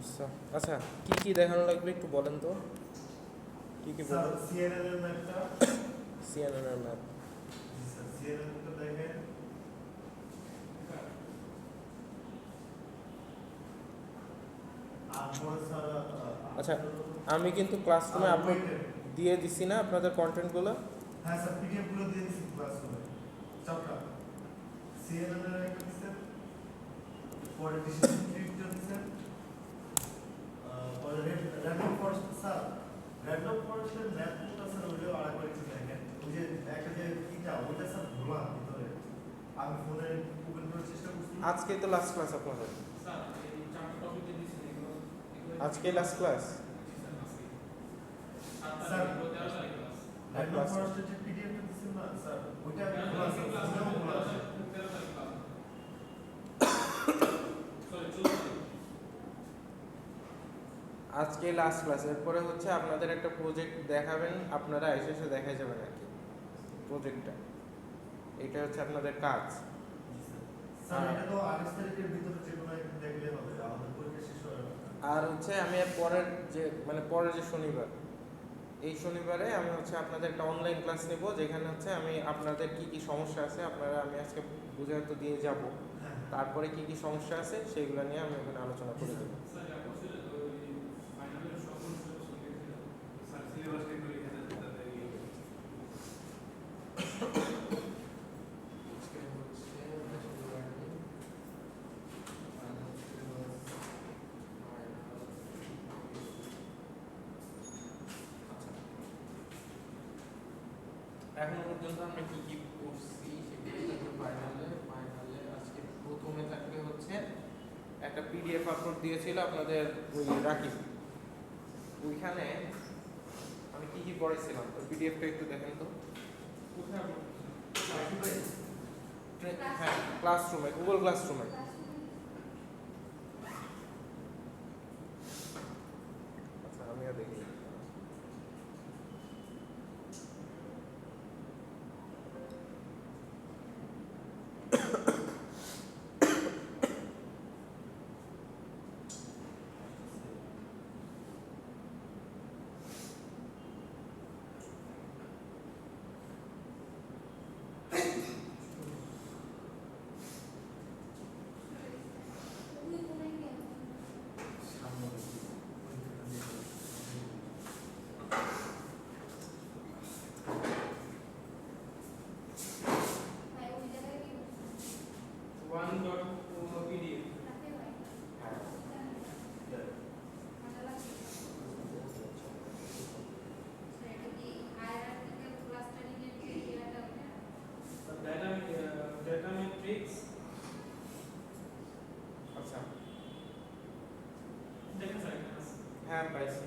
আচ্ছা আচ্ছা, কি কি দেখানো লাগবে একটু বলেন তো, কি কি স্যার বলবেন? সিএনএন এর ম্যাপটা, সিএনএন এর ম্যাপ। জি স্যার সিএনএন টা দেখেন। তারপরে স্যার আচ্ছা, আমি কিন্তু ক্লাসরুমে আপলোড ওয়েটের, দিয়ে দিছি না আপনাদের কন্টেন্টগুলো? হ্যাঁ স্যার পিডিএফ গুলো দিয়ে দিচ্ছি ক্লাসরুমে চাপটা। সিএনএন এর একটা দিচ্ছেন, পরে ডিসিশন ট্রিটা দিচ্ছেন, পরে র্যান্ডম ফরেস্ট স্যার, র্যান্ডম ফরেস্টের ম্যাপটা স্যার ওইটাও আরেকবার একটু দেখেন। ওই যে একটা যে কিটা ওইটা স্যার ভোলা ভিতরে, আমি ফোনে ওপেন করার চেষ্টা করছি। আজকে তো লাস্ট ক্লাস আপনাদের, স্যার এই চারটা টপিক যে দিয়েছেন এগুলো আজকে লাস্ট ক্লাস। জি স্যার আজকে 7 স্যার, তারিখ 13 তারিখ ক্লাস র্যান্ডম ফরেস্টের যে পিডিএফটা দিচ্ছেন না স্যার, ওইটা ভোলা স্যার, ওইটাও ভোলা আছে। 13 তারিখ ক্লাস সরি 14 তারিখ। আজকে লাস্ট ক্লাস, এরপরে হচ্ছে আপনাদের একটা প্রজেক্ট দেখাবেন, আপনারা এসে এসে দেখাই যাবেন আর কি প্রজেক্টটা। এটা হচ্ছে আপনাদের কাজ। স্যার এটা তো 28 তারিখের ভিতরে যে কোনো একদিন দেখলে হবে, আমাদের পরীক্ষা শেষ হয়ে যাবে। আর হচ্ছে আমি এর পরের যে পরের যে শনিবার, এই শনিবারে আমি হচ্ছে আপনাদের একটা অনলাইন ক্লাস নেব, যেখানে হচ্ছে আমি আপনাদের কি কি সমস্যা আছে আপনারা, আমি আজকে বুঝে তো দিয়ে যাব, হ্যাঁ তারপরে কি কি সমস্যা আছে সেইগুলো নিয়ে আমি ওখানে আলোচনা করে দেবো। স্যার এক বছর ওই ফাইনালের সকল সিলেবাস লিখেছিলাম স্যার সিলেবাসটা একটু লিখে দেন তাতে ইয়ে হবে। এখনো পর্যন্ত আমরা কি কি করছি সেগুলো ফাইনালে আজকে প্রথমে থাকবে হচ্ছে একটা পিডিএফ আপলোড দিয়েছিল আপনাদের ওই রাকিব, ওইখানে আমি কি কি পড়াইছিলাম ওই পিডিএফটা একটু দেখেন তো। কোথায় আপলোড করছেন? হ্যাঁ, ক্লাসরুমে, গুগল ক্লাসরুমে। আচ্ছা, আমিও দেখি। PDF হ্যাঁ, ডাটা ম্যাট্রিক্স আচ্ছা, দেখেন স্যার এখানে আছে। হ্যাঁ পাইছি।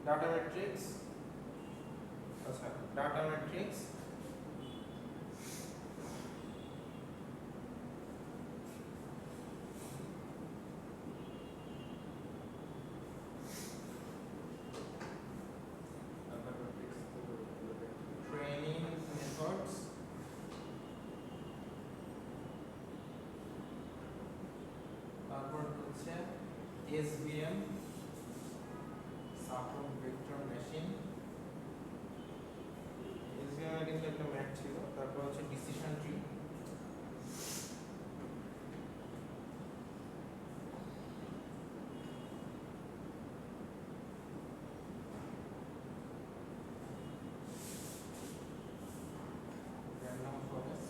ডাটা ম্যাট্রিক্স, আচ্ছা ডাটা ম্যাট্রিক্স, ট্রেনিং মেথডস, তারপর হচ্ছে SVM, support vector machine. SVM এর কিন্তু একটা ম্যাথ ছিল, তারপর হচ্ছে decision tree, random forest,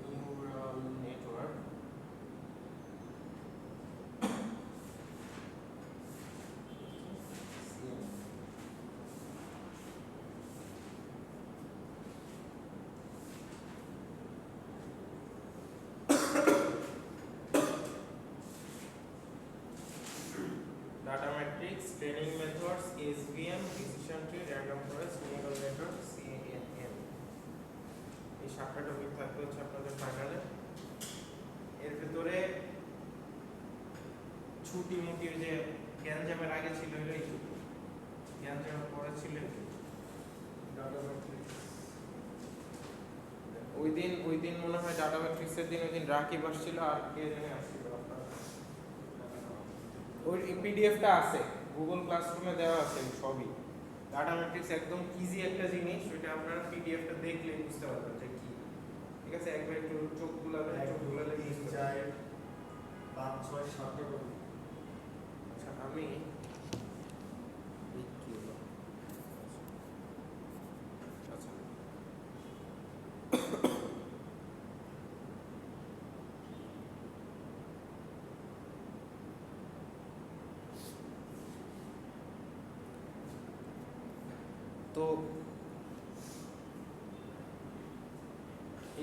neural network, data matrix, training methods, SVM, decision tree, random forest, neural network, CNN. এই 7টা টপিক থাকবে হচ্ছে আপনাদের ফাইনালে। এর ভিতরে ছুটি মুটি যে জ্ঞান জামের আগে ছিল এটাই ছুটি, জ্ঞান জামের পরে ছিল ডাটা ওই দিন মনে হয় ডাটা ম্যাট্রিক্সের দিন ওই দিন রাকিব আসছিল আর কে জানি আসছিল আপনার ওই পিডিএফটা আছে গুগল ক্লাসরুমে দেওয়া আছে সবই ডাটা ম্যাট্রিক্স একদম ইজি একটা জিনিস ওইটা আপনারা পিডিএফটা দেখলে বুঝতে পারবেন যে কি ঠিক আছে একবার একটু চোখ বুলাবেন চোখ বুলালে বুঝতে পারবেন। 5 6 7 আচ্ছা আমি এই কি হলো? আচ্ছা তো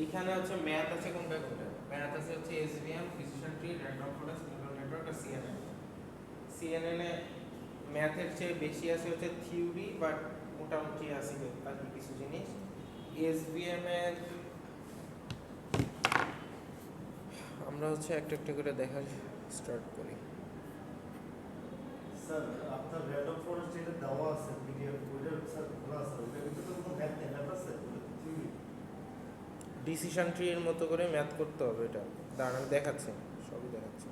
এইখানে হচ্ছে ম্যাথ আছে কোনটা ম্যাথ আছে হচ্ছে SVM precision tree random forest neural network আর সিএনএন সিএনএন এ ম্যাথের চেয়ে বেশি আছে হচ্ছে থিওরি বাট মোটামুটি আছে আর কি কিছু জিনিস এসভিএম এর আমরা হচ্ছে একটা একটা করে দেখা স্টার্ট করি স্যার আপনার র্যান্ডম ফরেস্ট এটা দেওয়া আছে পিডিএফ ওইটা স্যার খোলা আছে ওইটা ভিতরে তো কোনো ম্যাথ নেই ম্যাথ আছে ডিসিশন ট্রি এর মতো করে ম্যাথ করতে হবে এটা দাঁড়ান আমি দেখাচ্ছি সবই দেখাচ্ছি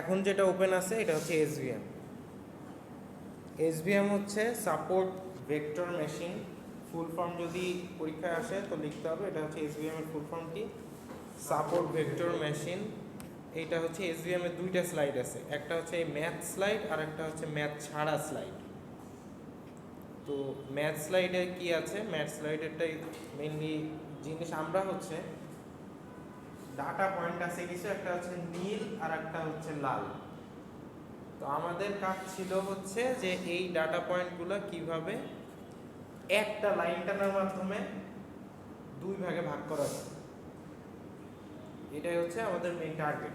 এখন যেটা ওপেন আছে এটা হচ্ছে এসভিএম এসভিএম হচ্ছে support vector machine full form যদি পরীক্ষায় আসে তো লিখতে হবে এটা হচ্ছে এসভিএম এর ফুল ফর্ম কি সাপোর্ট ভেক্টর মেশিন এইটা হচ্ছে এসভিএম এর দুইটা স্লাইড আছে একটা হচ্ছে এই ম্যাথ স্লাইড আর একটা হচ্ছে ম্যাথ ছাড়া স্লাইড তো ম্যাথ স্লাইডে কি আছে ম্যাথ স্লাইডেরটাই মেইনলি জিনিস আমরা হচ্ছে ডাটা পয়েন্ট আছে কিছু একটা হচ্ছে নীল আর একটা হচ্ছে লাল তো আমাদের কাজ ছিল হচ্ছে যে এই ডাটা পয়েন্টগুলো কিভাবে একটা লাইন টানার মাধ্যমে দুই ভাগে ভাগ করা যায় এটাই হচ্ছে আমাদের মেইন টার্গেট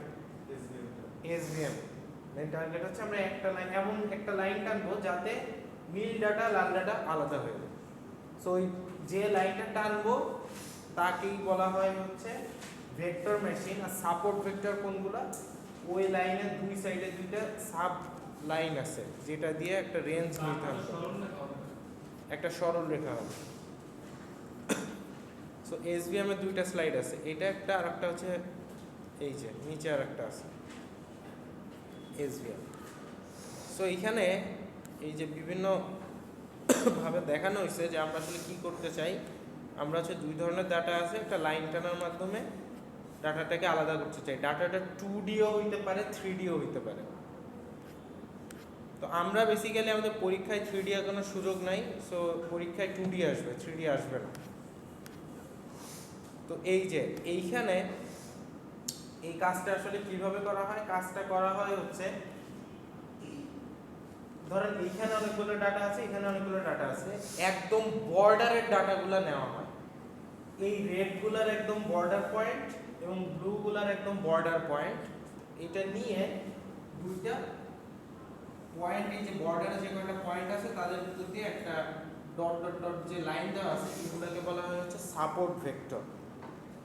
এসভিএম মেইন টার্গেট হচ্ছে আমরা একটা লাইন এমন একটা লাইন টানবো যাতে নীল ডাটা লাল ডাটা আলাদা হয়ে যায় সো যে লাইনটা টানবো তাকেই বলা হয় হচ্ছে ভেক্টর মেশিন আর সাপোর্ট ভেক্টর কোনগুলো ওই লাইনের দুই সাইডে দুইটা সাব লাইন আছে যেটা দিয়ে একটা রেঞ্জ নির্ধারণ একটা সরল রেখা হবে সো এসভিএম এর দুইটা স্লাইড আছে এটা একটা আর একটা হচ্ছে এই যে নিচে আর একটা আছে এসভিএম সো এইখানে এই যে বিভিন্ন ভাবে দেখানো হয়েছে যে আমরা আসলে কি করতে চাই আমরা হচ্ছে দুই ধরনের ডাটা আছে একটা লাইন টানার মাধ্যমে ডাটাটাকে আলাদা করতে চাই ডাটাটা 2Dও হইতে পারে 3Dও হইতে পারে তো আমরা বেসিক্যালি আমাদের পরীক্ষায় 3D এর কোনো সুযোগ নাই সো পরীক্ষায় 2D আসবে 3D আসবে না তো এই যে এইখানে এই কাজটা আসলে কিভাবে করা হয় কাজটা করা হয় হচ্ছে ধরেন এইখানে অনেকগুলো ডাটা আছে এখানে অনেকগুলো ডাটা আছে একদম বর্ডারের ডাটাগুলো নেওয়া হয় এই রেডগুলোর একদম বর্ডার পয়েন্ট এবং ব্লুগুলোর একদম বর্ডার পয়েন্ট এটা নিয়ে দুইটা পয়েন্ট এই যে বর্ডারে যে কয়টা পয়েন্ট আছে তাদের ভিতর দিয়ে একটা ডট ডট ডট যে লাইন দেওয়া আছে এগুলোকে বলা হয় হচ্ছে সাপোর্ট ভেক্টর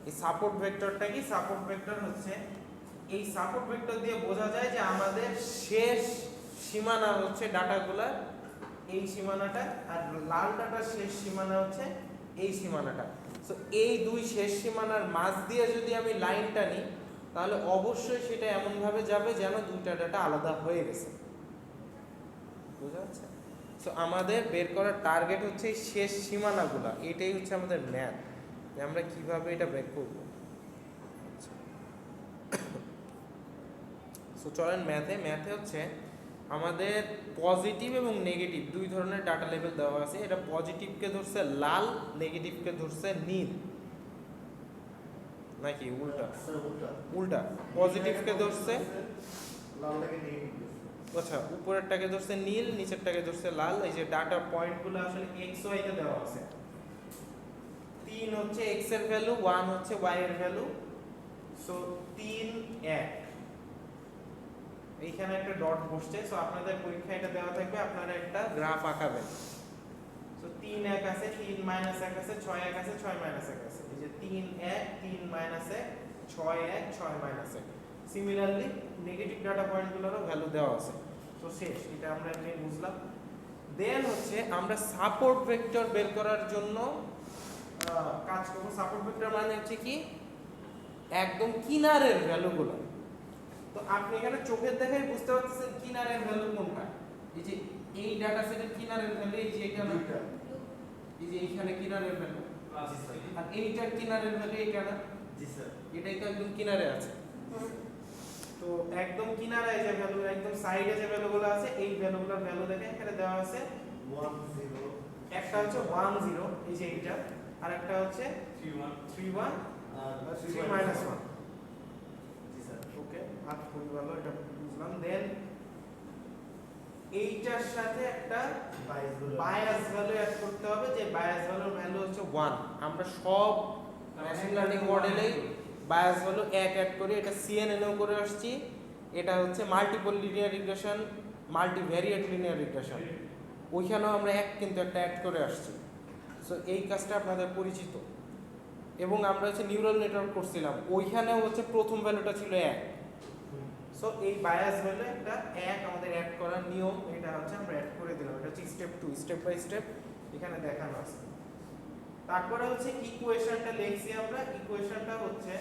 এই সাপোর্ট ভেক্টরটা কি সাপোর্ট ভেক্টর হচ্ছে এই সাপোর্ট ভেক্টর দিয়ে বোঝা যায় যে আমাদের শেষ সীমানা হচ্ছে ডাটাগুলো এই সীমানাটা আর লাল ডাটার শেষ সীমানা হচ্ছে এই সীমানাটা সো এই দুই শেষ সীমানার মাঝ দিয়ে যদি আমি লাইন টানি তাহলে অবশ্যই সেটা এমন ভাবে যাবে যেন দুইটা ডাটা আলাদা হয়ে গেছে বুঝা যাচ্ছে সো আমাদের বের করার টার্গেট হচ্ছে এই শেষ সীমানাগুলো এটাই হচ্ছে আমাদের ম্যাথ যে আমরা কিভাবে এটা বের করব সো চলেন ম্যাথে হচ্ছে আমাদের পজিটিভ এবং নেগেটিভ দুই ধরনের ডাটা লেভেল দেওয়া আছে এটা পজিটিভকে ধরছে লাল নেগেটিভকে ধরছে নীল নাকি উল্টা উল্টা পজিটিভকে ধরছে লালটাকে নেগেটিভ আচ্ছা উপরেরটাকে ধরছে নীল নিচেরটাকে ধরছে লাল এই যে ডাটা পয়েন্টগুলো আসলে এক্স ওয়াই তে দেওয়া আছে 3 হচ্ছে এক্স এর ভ্যালু 1 হচ্ছে ওয়াই এর ভ্যালু সো 3 1 এইখানে একটা ডট বসছে। সো আপনাদের পরীক্ষায় এটা দেওয়া থাকবে, আপনারা একটা গ্রাফ আঁকাবেন। সো 3 1 আছে, 3 মাইনাস 1 আছে, 6 1 আছে, 6 মাইনাস 1 আছে। এই যে 3 1 3 minus 1 6 1 6 minus 1। Similarly negative data পয়েন্টগুলোরও ভ্যালু দেওয়া আছে। তো শেষ, এটা আমরা এমনি বুঝলাম। দেন হচ্ছে আমরা সাপোর্ট ভেক্টর বের করার জন্য কাজ করব। সাপোর্ট ভেক্টর মানে হচ্ছে কি, একদম কিনারের ভ্যালুগুলো। তো আপনি এখানে চোখের দেখাই বুঝতে পারতেছেন কিনারের ভ্যালু কোনটা। এই যে এই ডাটা সেটের কিনারের ভ্যালু এই যে এটা না, এই যে এইখানে কিনারের ভ্যালু, আর এইটার কিনারের ভ্যালু এইটা না। জি স্যার। এটাই তো একদম কিনারে আছে। তো একদম কিনারে যে ভ্যালু, একদম সাইডে যে ভ্যালুগুলো আছে, এই ভ্যালুগুলোর ভ্যালু দেখে এখানে দেওয়া আছে 1 0 একটা হচ্ছে 1 0, এই যে এইটা, আর একটা হচ্ছে 3 1 3 1 আর 3 মাইনাস 1। জি স্যার। ওকে, আর খুবই ভালো, এটা বুঝলাম। দেন এইটার সাথে একটা 22 বলে বায়াস ভ্যালু অ্যাড করতে হবে, যে বায়াস ভ্যালুর ভ্যালু হচ্ছে 1। আমরা সব মেশিন লার্নিং মডেলে বায়াস ভ্যালু 1 অ্যাড করি। এটা সিএনএনও করে আসছি। এটা হচ্ছে multiple linear regression, multivariate linear regression, ওইখানেও আমরা 1 কিন্তু একটা অ্যাড করে আসছি। সো এই কাজটা আপনাদের পরিচিত। এবং আমরা হচ্ছে নিউরাল নেটওয়ার্ক করছিলাম, ওইখানেও হচ্ছে প্রথম ভ্যালুটা ছিল 1। সো এই বায়াস ভ্যালু একটা 1 আমাদের অ্যাড করার নিয়ম, এটা হচ্ছে আমরা অ্যাড করে দিলাম। এটা হচ্ছে স্টেপ 2, স্টেপ বাই স্টেপ এখানে দেখানো আছে। তারপরে হচ্ছে ইকুয়েশনটা লিখছি আমরা। ইকুয়েশনটা হচ্ছে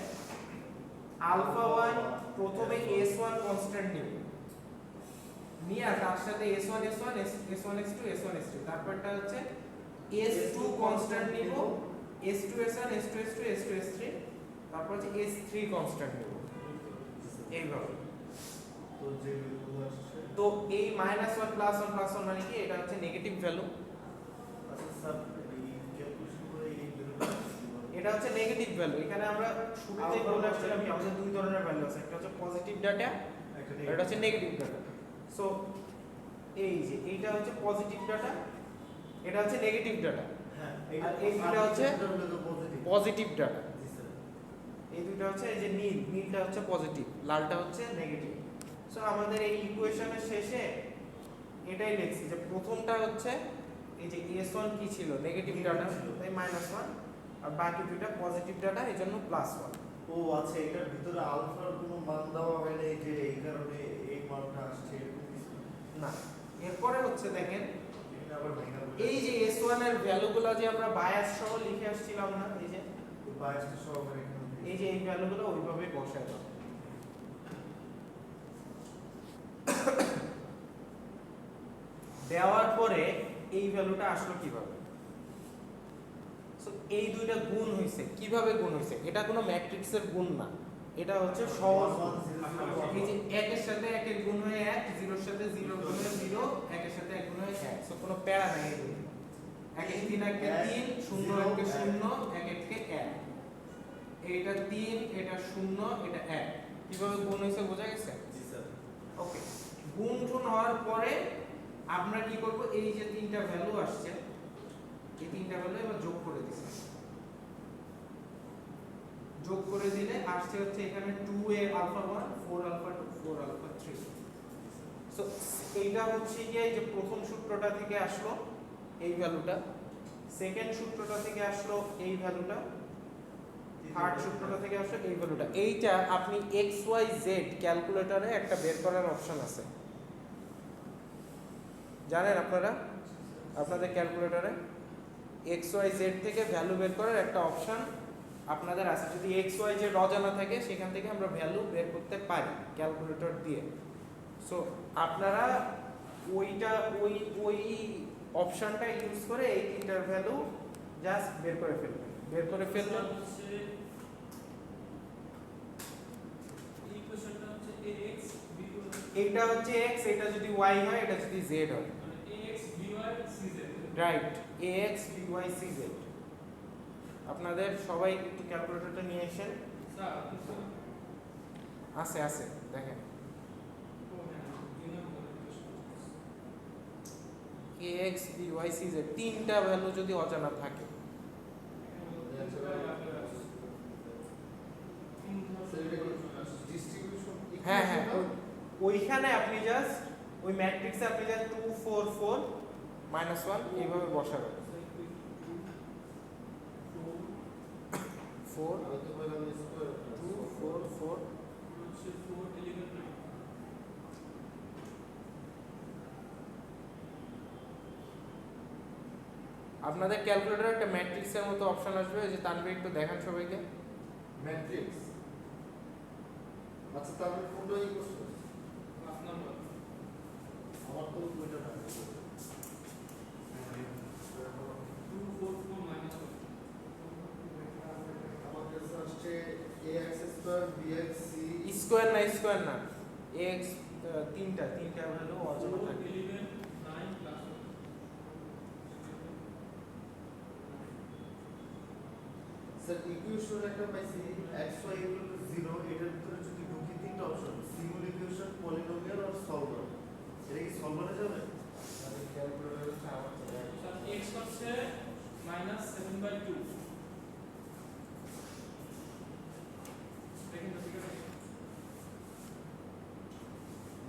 আলফা 1 প্রথমে s1 কনস্ট্যান্ট নিব, নিয়ে তার সাথে s1 s1 s1 s2 s1 s2, তারপরটা হচ্ছে s2 কনস্ট্যান্ট নিব, s2 s1 s2 s2 s2 s3, তারপর হচ্ছে s3 কনস্ট্যান্ট নিব, এইভাবে। তো যে ভ্যালুগুলো আসছে, তো এই -1 +1 মানে কি, এটা হচ্ছে নেগেটিভ ভ্যালু। আচ্ছা স্যার এই ক্যালকুলেশন করে এই ভ্যালুটা এটা হচ্ছে নেগেটিভ ভ্যালু। এখানে আমরা শুরুতেই বলে আসছিলাম কি, আমাদের দুই ধরনের ভ্যালু আছে, একটা হচ্ছে পজিটিভ ডাটা, একটা এটা হচ্ছে নেগেটিভ ডাটা। সো এই যে এইটা হচ্ছে পজিটিভ ডাটা, এটা হচ্ছে নেগেটিভ ডাটা। হ্যাঁ আর এই দুটো হচ্ছে পজিটিভ। Positive data. জি স্যার। এই দুটো হচ্ছে, এই যে নীলটা হচ্ছে পজিটিভ, লালটা হচ্ছে নেগেটিভ। সো আমাদের এই ইকুয়েশনের শেষে এটাই লিখছি যে প্রথমটা হচ্ছে এই যে s1 কি ছিল, নেগেটিভ ডাটা, তাই -1, আর বাকি দুটো পজিটিভ ডাটা, এই জন্য +1। ও আচ্ছা, এটার ভিতরে আলফার কোনো মান দেওয়া হয় না, যে এই কারণে এই মানটা আসছে এরকম কিছু না। এরপরে হচ্ছে দেখেন, এটা আবার ভেঙে এই যে s1 এর ভ্যালুগুলো যে আমরা বায়াস সহ লিখে আসছিলাম না, এই যে বাইশটা সহকারে এখানে এই যে এই ভ্যালুগুলো ওইভাবে বসায় দাও। দেওয়ার পরে এই ভ্যালুটা আসলো কিভাবে? সো এই দুইটা গুণ হইছে, কিভাবে গুণ হইছে? এটা কোনো ম্যাট্রিক্সের গুণ না, এটা হচ্ছে সহজ গুণ। এই যে 1 এর সাথে 1 এর গুণ হয়ে 1, 0 এর সাথে 0 গুণ হয়ে 0, 1 এর সাথে 1 গুণ হয়ে 1। সো কোনো প্যারা নাই এই দুটো। 1 এর 3 1 এর 3, 0 1 এর 0, 1 এর 1। এইটা 3, এটা 0, এটা 1। কিভাবে গুণ হইছে বোঝা গেছে? জি স্যার। ওকে, গুণ টুন হওয়ার পরে আমরা কি করব, এই যে তিনটা ভ্যালু আসছে, এই তিনটা ভ্যালু এবার যোগ করে দিছি। যোগ করে দিলে আসছে হচ্ছে এখানে 2a alpha 1 4 alpha 2 4 alpha 3। So এইটা হচ্ছে গিয়ে এই যে প্রথম সূত্রটা থেকে আসলো এই ভ্যালুটা, সেকেন্ড সূত্রটা থেকে আসলো এই ভ্যালুটা, থার্ড সূত্রটা থেকে আসলো এই ভ্যালুটা। এইটা আপনি xyz ক্যালকুলেটরে একটা বের করার অপশন আছে, জানেন আপনারা? আপনাদের ক্যালকুলেটরে xyz থেকে ভ্যালু বের করার একটা অপশন আপনাদের আছে। যদি xyz অজানা থাকে, সেখান থেকে আমরা ভ্যালু বের করতে পারি ক্যালকুলেটর দিয়ে। সো আপনারা ওইটা ওই অপশনটা ইউজ করে এই তিনটার ভ্যালু জাস্ট বের করে ফেলবেন। বের করে ফেললেন, এইটা হচ্ছে x, এটা যদি y হয়, এটা যদি z হয়, রাইট, ax by cz। আপনাদের সবাই একটু ক্যালকুলেটরটা নিয়ে এসেন। আছে আছে, দেখেন ax by cz তিনটা ভ্যালু যদি অজানা থাকে, হ্যাঁ হ্যাঁ ওইখানে আপনি জাস্ট ওই ম্যাট্রিক্সে আপনি জাস্ট 2 4 4 -1 এইভাবে বসাবেন 4 2 4 4 আপনাদের ক্যালকুলেটরে একটা ম্যাট্রিক্সের মতো অপশন আসবে যে তানভীর একটু দেখান সবাইকে ম্যাট্রিক্স আচ্ছা তাহলে কোনটা ই করছো আমার তো ওইটা না আমার কাছে আসছে ax square bx c square না x তিনটা ভ্যালু অজানা থাকে স্যার ইকুয়েশন একটা পাইছি xy 0 এটার ভিতরে যদি ঢুকি তিনটা অপশন সিঙ্গল ইকুয়েশন পলিনোমিয়াল আর সলভার এটা কি সলভারে যাবে আমাদের ক্যালকুলেটরে আমার চলে আসবে x হচ্ছে -7/2 দেখেন তো ঠিক আছে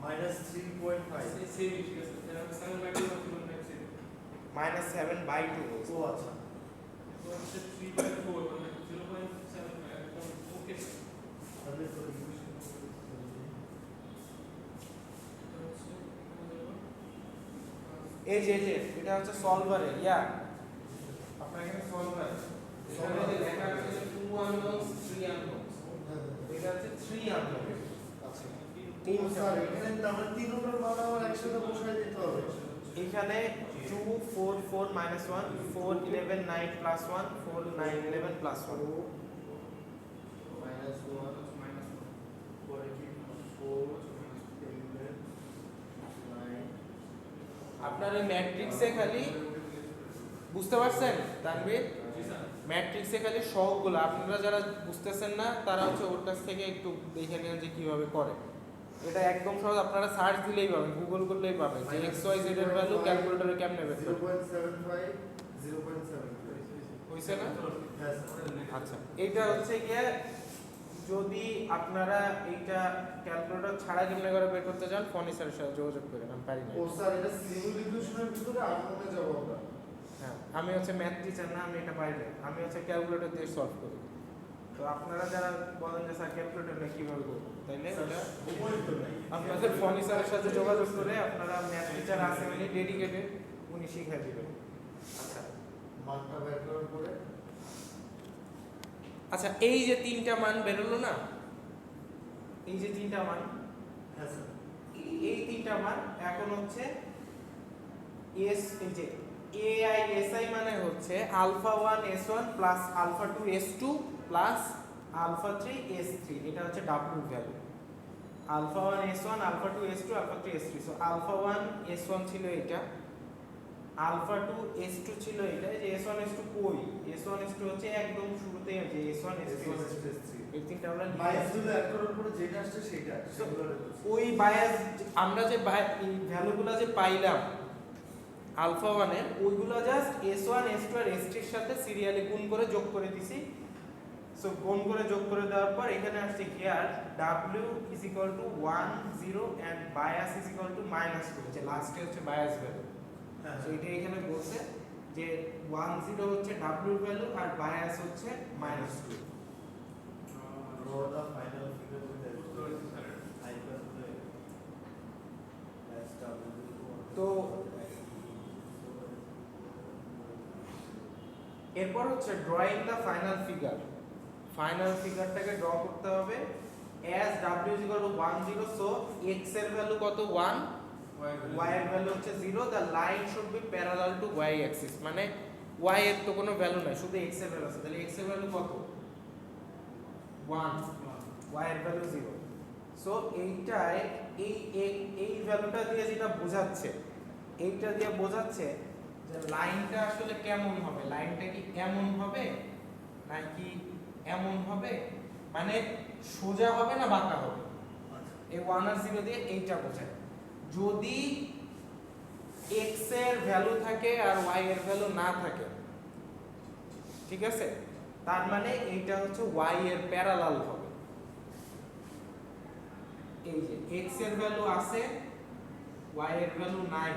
-3.5 সেম ঠিক আছে তাহলে 7/2 হচ্ছে -7/2 ও আচ্ছা তো হচ্ছে 3/4 মানে 0.75 ওকে তাহলে তো ইকুয়েশন এই যে এটা হচ্ছে সলভারে আপনার এখানে সলভারে সলভারে লেখা আছে 2 unknowns 3 unknowns এটা হচ্ছে 3 unknowns আচ্ছা ও স্যার এখানে তো আমরা তিনটার মান আবার একসাথে বসাই দিতে হবে এখানে 2 4 4 -1 4 11 9 +1 4 9 11 +1 -1 পরে কি 4 11 9 আপনার এই ম্যাট্রিক্সে খালি বুঝতে পারছেন তানভীর ম্যাট্রিক্সে খালি সহগগুলো আপনারা যারা বুঝতেছেন না তারা হচ্ছে ওর কাছ থেকে একটু দেখে নেন যে কিভাবে করে এটা একদম সহজ আপনারা সার্চ দিলেই পাবেন গুগল করলেই পাবেন যে এক্স ওয়াই জেড এর ভ্যালু ক্যালকুলেটরে কেমনে বের করবেন 0.75 0.75 হইছে না হ্যাঁ স্যার আচ্ছা এইটা হচ্ছে গিয়ে যদি আপনারা এইটা ক্যালকুলেটর ছাড়া কেমনে করে বের করতে চান ফোনে স্যারের সাথে যোগাযোগ করেন আমি পারি না ও স্যার এটা সিঙ্গল ইকুয়েশনের ভিতরে আনমনে যাব আমরা হ্যাঁ আমি হচ্ছে ম্যাথ টিচার না আমি এটা পারি না আমি হচ্ছে ক্যালকুলেটর দিয়ে সলভ করি তো আপনারা যারা বলেন যে স্যার ক্যালকুলেটর নিয়ে কিভাবে করব তাইলে এটা উপরিত নাই আপনাদের ফোন স্যারের সাথে যোগাযোগ করে আপনারা ম্যাথ টিচার আছেন উনি ডেডিকেটেড উনি শিখিয়ে দিবেন আচ্ছা মানটা বের করার পরে আচ্ছা এই যে তিনটা মান বেরোলো না এই যে তিনটা মান হ্যাঁ স্যার এই তিনটা মান এখন হচ্ছে এস এই যে AI SI মানে হচ্ছে alpha 1 S1 plus alpha 2 S2 plus alpha 3 S3 এটা হচ্ছে W value alpha 1 S1 alpha 2 S2 alpha 3 S3 so alpha 1 S1 ছিল এটা আলফা 2 S2 ছিল এটা যে S1 S2 কই S1 S2 হচ্ছে একদম শুরুতেই আছে S1 S2 এই তিনটা আমরা মাইনাস গুলো অ্যাড করার পরে যেটা আসছে সেটা সেগুলো ওই বায়াস আমরা যে ভ্যালুগুলো যে পাইলাম আলফা 1 এর ওইগুলো জাস্ট S1 S2 আর S3 এর সাথে সিরিয়ালি গুণ করে যোগ করে দিছি সো গুণ করে যোগ করে দেওয়ার পর এখানে আসছে হিয়ার W = 1 0 এন্ড বায়াস = -2 যে লাস্টে হচ্ছে বায়াস ভ্যালু হ্যাঁ সো এটা এখানে বলছে যে 1 0 হচ্ছে W এর ভ্যালু আর বায়াস হচ্ছে -2 draw the final figure with I plus the as w তো এরপর হচ্ছে ড্রয়িং দা ফাইনাল ফিগারটাকে ড্র করতে হবে as w = 1 0 সো x এর ভ্যালু কত 1 y এর ভ্যালু হচ্ছে 0 the line should be parallel to y axis মানে y এর তো কোনো ভ্যালু নাই শুধু x এর ভ্যালু আছে তাহলে x এর ভ্যালু কত 1 y এর ভ্যালু 0 সো এইটাই এই ভ্যালুটা দিয়ে যেটা বোঝাচ্ছে এইটা দিয়ে বোঝাচ্ছে যে লাইনটা আসলে কেমন হবে লাইনটা কি এমন হবে নাকি এমন হবে মানে সোজা হবে না বাঁকা হবে এই 1 আর 0 দিয়ে এইটা বোঝায় যদি x এর ভ্যালু থাকে আর y এর ভ্যালু না থাকে ঠিক আছে তার মানে এইটা হচ্ছে y এর প্যারালাল হবে এই যে x এর ভ্যালু আছে y এর ভ্যালু নাই,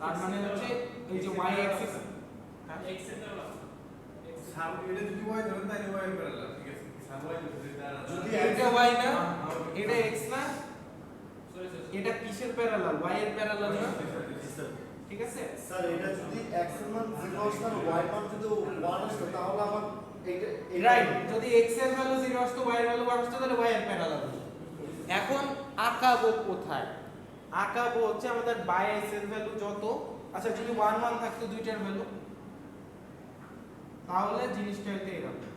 তার মানে হচ্ছে এই যে y অ্যাক্সিস x এর দ্বারা সাম এটা যদি y ধরেন তাহলে y এর প্যারালাল ঠিক আছে সাম y যদি যদি এটা y না এটা x না, সরি সরি এটা কিসের প্যারালাল y এর প্যারালাল না, ঠিক আছে? স্যার এটা যদি x এর মান 0 আসতো আর y মান যদি 1 আসতো তাহলে আমার এইটা রাইট, যদি x এর ভ্যালু 0 আসতো y এর ভ্যালু 1 আসতো তাহলে y এর প্যারালাল। এখন আঁকাবো কোথায়? আঁকাবো হচ্ছে আমাদের বায়াস এর ভ্যালু যত, আচ্ছা যদি 1 1 থাকতো দুইটার ভ্যালু, তাহলে জিনিসটা হইতো এরকম,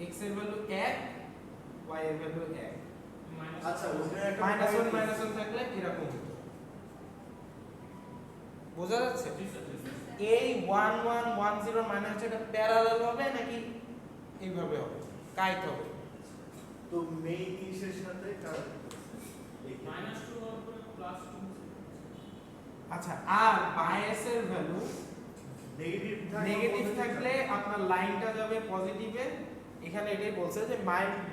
x এর ভ্যালু 1 y এর ভ্যালু 1, আচ্ছা ওখানে একটা -1 থাকলে এরকম হতো। বোঝা যাচ্ছে? জি স্যার জি স্যার এই 1 1 1 0 মানে হচ্ছে এটা প্যারালাল হবে নাকি এইভাবে হবে, কাইট হবে? তো মেইন ইসের সাথে কারণ -2 হওয়ার পরে +2 আচ্ছা, আর বায়াসের ভ্যালু নেগেটিভ থাকলে আপনার লাইনটা যাবে পজিটিভে। এখানে এটাই বলছে যে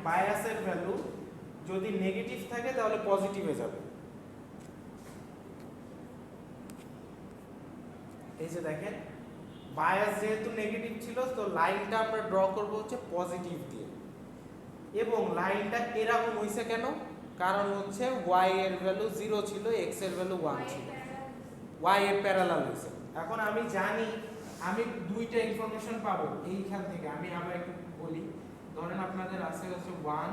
বায়াসের ভ্যালু যদি নেগেটিভ থাকে তাহলে পজিটিভে যাবে। এই যে দেখেন বায়াস যেহেতু নেগেটিভ ছিল তো লাইনটা আমরা ড্র করব হচ্ছে পজিটিভ দিয়ে, এবং লাইনটা এরকম হইছে কেন? কারণ হচ্ছে y এর ভ্যালু 0 ছিল, x এর ভ্যালু 1 ছিল, y এর প্যারালাল হইছে। এখন আমি জানি আমি দুইটা ইনফরমেশন পাবো এইখান থেকে। আমি আবার একটু বলি, ধরেন আপনাদের আছে হচ্ছে 1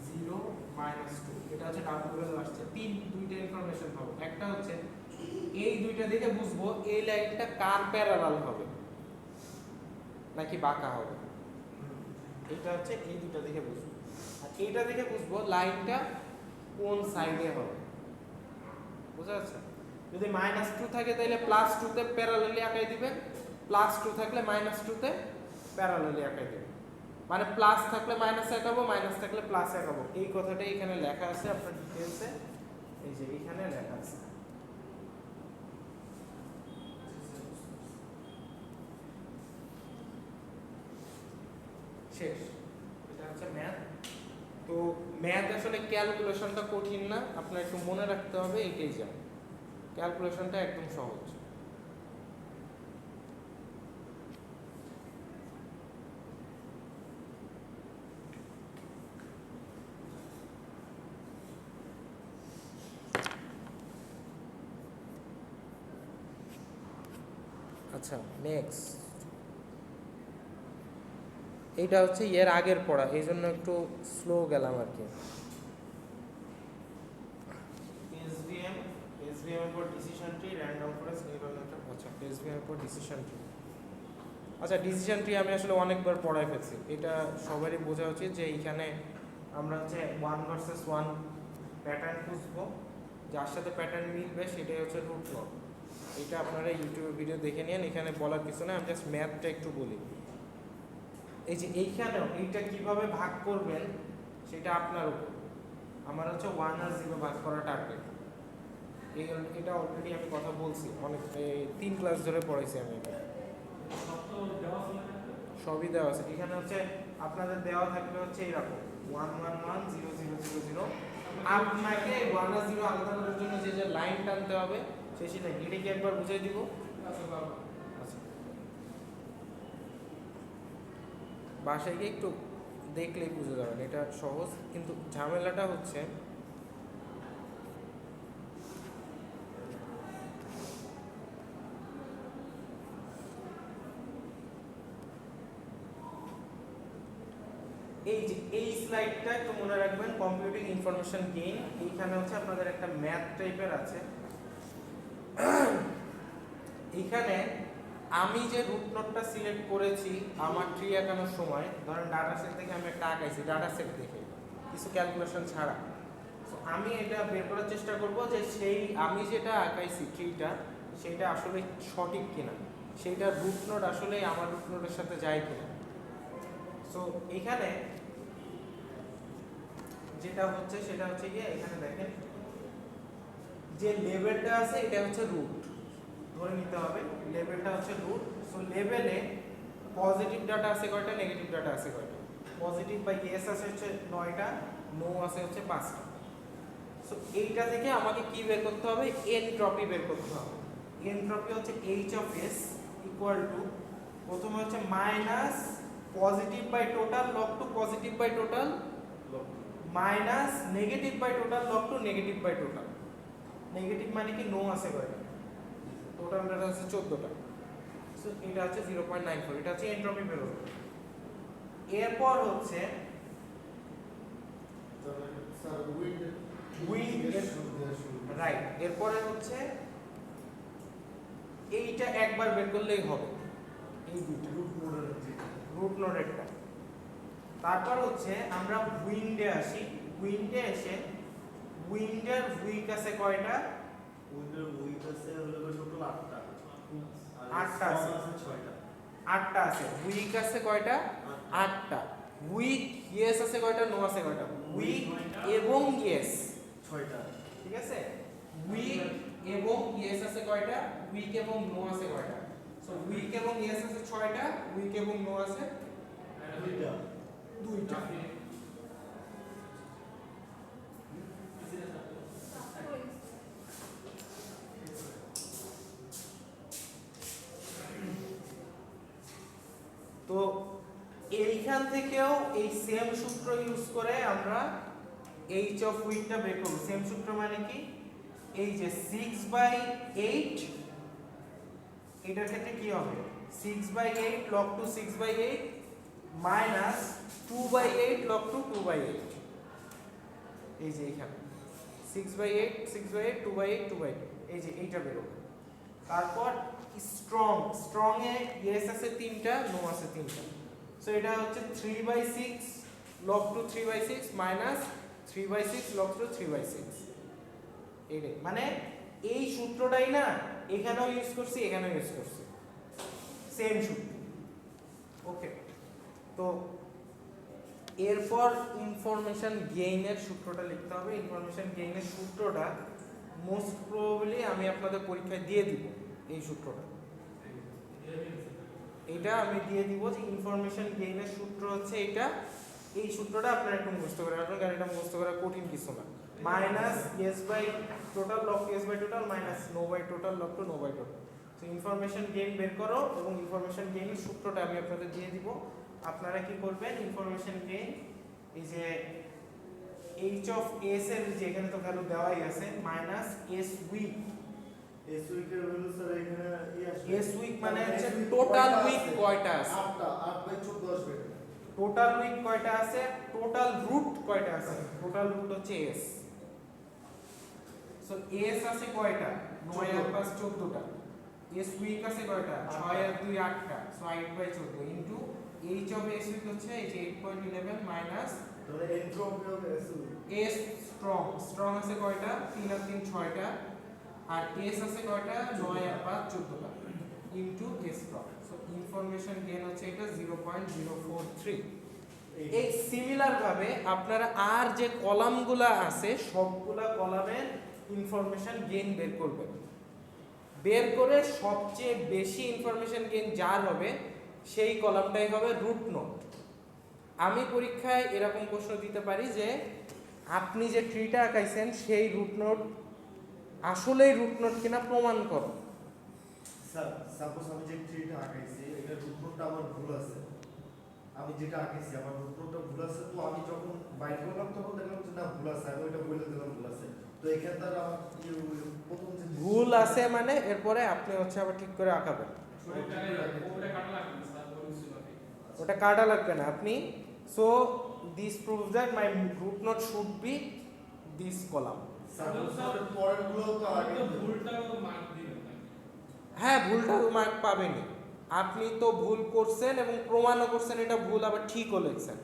0 -2, এটা হচ্ছে ডাব্লিউ ভ্যালু আসছে, দুইটা ইনফরমেশন পাবো। একটা হচ্ছে এই দুইটা দেখে বুঝবো এই লাইনটা কার প্যারালাল হবে নাকি বাঁকা হবে, এটা হচ্ছে এই দুইটা দেখে বুঝবো। আর এইটা দেখে বুঝবো লাইনটা কোন সাইডে হবে। বুঝা যাচ্ছে? যদি -2 থাকে তাহলে +2 তে প্যারালালি আঁকাই দিবেন, +2 থাকলে -2 তে প্যারালালি আঁকাই দিবেন। মানে প্লাস থাকলে মাইনাস আঁকাবো, মাইনাস থাকলে প্লাস আঁকাবো। এই কথাটাই এখানে লেখা আছে আপনার ডিটেইলসে, এই যে এখানে লেখা আছে। শেষ। এটা হচ্ছে ম্যাথ। তো ম্যাথ আসলে ক্যালকুলেশনটা কঠিন না, আপনার একটু মনে রাখতে হবে এটাই যা, ক্যালকুলেশনটা একদম সহজ। আচ্ছা নেক্সট, এইটা হচ্ছে এর আগের পড়া, এই জন্য একটু স্লো গেলাম আর কি। এসভিএম এর পর decision tree, random forest, neural network. আচ্ছা এসভিএম এর পর ডিসিশন ট্রি। আচ্ছা ডিসিশন ট্রি আমি আসলে অনেকবার পড়াই ফেলছি, এটা সবারই বোঝা উচিত যে এইখানে আমরা হচ্ছে 1 ভার্সেস 1 প্যাটার্ন খুঁজবো, যার সাথে প্যাটার্ন মিলবে সেটাই হচ্ছে রুট নট। এটা আপনারা ইউটিউবে ভিডিও দেখে নিন, এখানে বলার কিছু না, আমি জাস্ট ম্যাথটা একটু বলি। এই যে এইখানেও এইটা কিভাবে ভাগ করবেন সেটা আপনার উপর। আমার হচ্ছে 1 আর 0 ভাগ করা টার্গেট। এটা অলরেডি আমি কথা বলছি, অনেক 3 ক্লাস ধরে পড়াইছি আমি এটা। সব তো দেওয়া ছিল না সবই দেওয়া আছে এখানে, হচ্ছে আপনাদের দেওয়া থাকবে হচ্ছে এইরকম 1 1 1 0 0 0 0। আপনাকে 1 আর 0 আলাদা করার জন্য যে যে লাইন টানতে হবে সেটা এটা কি একবার বুঝিয়ে দিব? আচ্ছা বাবা আচ্ছা বাসায় গিয়ে একটু দেখলেই বুঝে যাবেন, এটা সহজ, কিন্তু ঝামেলাটা হচ্ছে এই যে এই স্লাইডটা একটু মনে রাখবেন, কম্পিউটিং ইনফরমেশন গেইন। এইখানে হচ্ছে আপনাদের একটা ম্যাথ টাইপের আছে। এইখানে আমি যে রুট নোটটা সিলেক্ট করেছি আমার ট্রি আঁকানোর সময়, ধরেন ডাটা সেট থেকে আমি একটা আঁকাইছি, ডাটা সেট দেখে কিছু ক্যালকুলেশন ছাড়া। তো আমি এটা বের করার চেষ্টা করব যে সেই আমি যেটা আঁকাইছি ট্রিটা সেটা আসলে সঠিক কিনা, সেইটা রুট নোট আসলে আমার রুট নোটের সাথে যায় কিনা। সো এখানে যেটা হচ্ছে সেটা হচ্ছে গিয়ে এখানে দেখেন যে লেভেলটা আছে এটা হচ্ছে রুট, ধরে নিতে হবে লেভেলটা হচ্ছে রুট। সো লেভেলে পজিটিভ ডাটা আছে কয়টা, নেগেটিভ ডাটা আছে কয়টা? পজিটিভ বা ইয়েস আছে হচ্ছে 9টা, নো আছে হচ্ছে 5টা। সো এইটা থেকে আমাকে কি বের করতে হবে, এনট্রপি বের করতে হবে। এনট্রপি হচ্ছে H of S equal to, প্রথমে হচ্ছে minus positive by total log two positive by total minus negative by total log two negative by total. Negative মানে কি, নো আছে কয়টা, টোটালটা আছে 14টা। সো এটা হচ্ছে 0.94, এটা হচ্ছে এনট্রপি বের হবে। এরপর হচ্ছে স্যার উইন্ড রাইট, এরপরে হচ্ছে এইটা একবার বের করলেই হবে, এই দুটো রুট নোডেরটা। তারপর হচ্ছে আমরা উইন্ডে আসি, উইন্ডে এসে উইন্ডের উইক আছে কয়টা, উইন্ডের উইক আছে হলো টোটাল 8টা। 8টা আছে, 6টা। 8টা আছে। উইক আছে কয়টা, 8টা। উইক ইয়েস আছে কয়টা, নো আছে কয়টা, উইক এবং ইয়েস 6টা। ঠিক আছে। উইক এবং ইয়েস আছে কয়টা, উইক এবং নো আছে কয়টা। সো উইক এবং ইয়েস আছে 6টা, উইক এবং নো আছে 2টা। 2টা। তো এইখান থেকেও এই সেম সূত্র ইউজ করে আমরা এইচ অফ উইকটা বের করব। সেম সূত্র মানে কি, এই যে 6/8, এটার ক্ষেত্রে কি হবে, 6/8 log to 6/8 minus 2/8 log to 2/8। এই যে এখানে 6/8 6/8 2/8 2/8, এই যে এইটা বেরোবে। তারপর স্ট্রং এ ইয়েস আছে 3টা, নো আছে 3টা। সো এটা হচ্ছে 3/6 log to 3/6 minus 3/6 log to 3/6। এইটাই মানে এই সূত্রটাই না এখানেও ইউজ করছি, এখানেও ইউজ করছি, সেম সূত্র। ওকে, তো এরপর ইনফরমেশন গেইনের সূত্রটা লিখতে হবে। ইনফরমেশন গেইনের সূত্রটা মোস্ট প্রবাবলি আমি আপনাদের পরীক্ষায় দিয়ে দিব। এই সূত্রটা এটা আমি দিয়ে দিব যে ইনফরমেশন গেইনের সূত্র হচ্ছে এটা। এই সূত্রটা আপনারা একটু মুখস্থ করে রাখবেন, কারণ এটা মুখস্থ করা কঠিন কিছু না। Minus S by total log two S by total minus no by total log two no by total. তো ইনফরমেশন গেইন বের করো এবং ইনফরমেশন গেইনের সূত্রটা আমি আপনাদের দিয়ে দিব। আপনারা কি করবেন, ইনফরমেশন গেইন এই যে এইচ অফ এস এর যে এখানে তো ভ্যালু দেওয়াই আছে, মাইনাস এস উইক। এস উইকের ভ্যালু স্যার এখানে এস উইক মানে হচ্ছে টোটাল উইক কয়টা আছে, 8টা, 8/14 আসবে। টোটাল উইক কয়টা আছে, টোটাল রুট কয়টা আছে, টোটাল রুট হচ্ছে এস। সো এস আছে কয়টা, 9 আর 5 14টা। এস উইক আছে কয়টা, 6 আর 2 8টা। So 8/14 into H of S weak হচ্ছে এই যে 8.11 মাইনাস তাহলে এনট্রপি হবে এস উইক। এস স্ট্রং আছে কয়টা, 3 আর 3 6টা। আর এস আছে কয়টা, 9 আর 5 14টা into S strong. So information gain হচ্ছে এটা 0.043। এই সিমিলার ভাবে আপনারা আর যে কলামগুলা আছে সবগুলা কলামের ইনফরমেশন গেইন বের করবেন। বের করে সবচেয়ে বেশি ইনফরমেশন গেইন যার হবে সেই কলামটাই হবে রুট নোড। আমি পরীক্ষায় এরকম প্রশ্ন দিতে পারি যে আপনি যে ট্রিটা আঁকাইছেন সেই রুট নোড আসলেই রুট নোড কিনা প্রমাণ করো। স্যার সাপোজ আমি যে ট্রিটা আঁকাইছি এটা রুট নোডটা আমার ভুল আছে। আমি যেটা আঁকেছি আমার রুট নোডটা ভুল আছে, তো আমি যখন বাইট করলাম তখন দেখলাম যে না ভুল আছে, আমি ওইটা বলে দিলাম ভুল আছে। তো এখান দ্বারা আমার প্রথম যে ভুল আছে মানে এরপরে আপনি হচ্ছে আবার ঠিক করে আঁকাবেন। ওটা কাটা লাগবে না আপনি। So this proves that my root node should be this column. Sir পরেরগুলো তো আগে হ্যাঁ, ভুলটা মার্ক পাবেনই। আপনি তো ভুল করছেন এবং প্রমাণও করছেন এটা ভুল, আবার ঠিকও লিখছেন,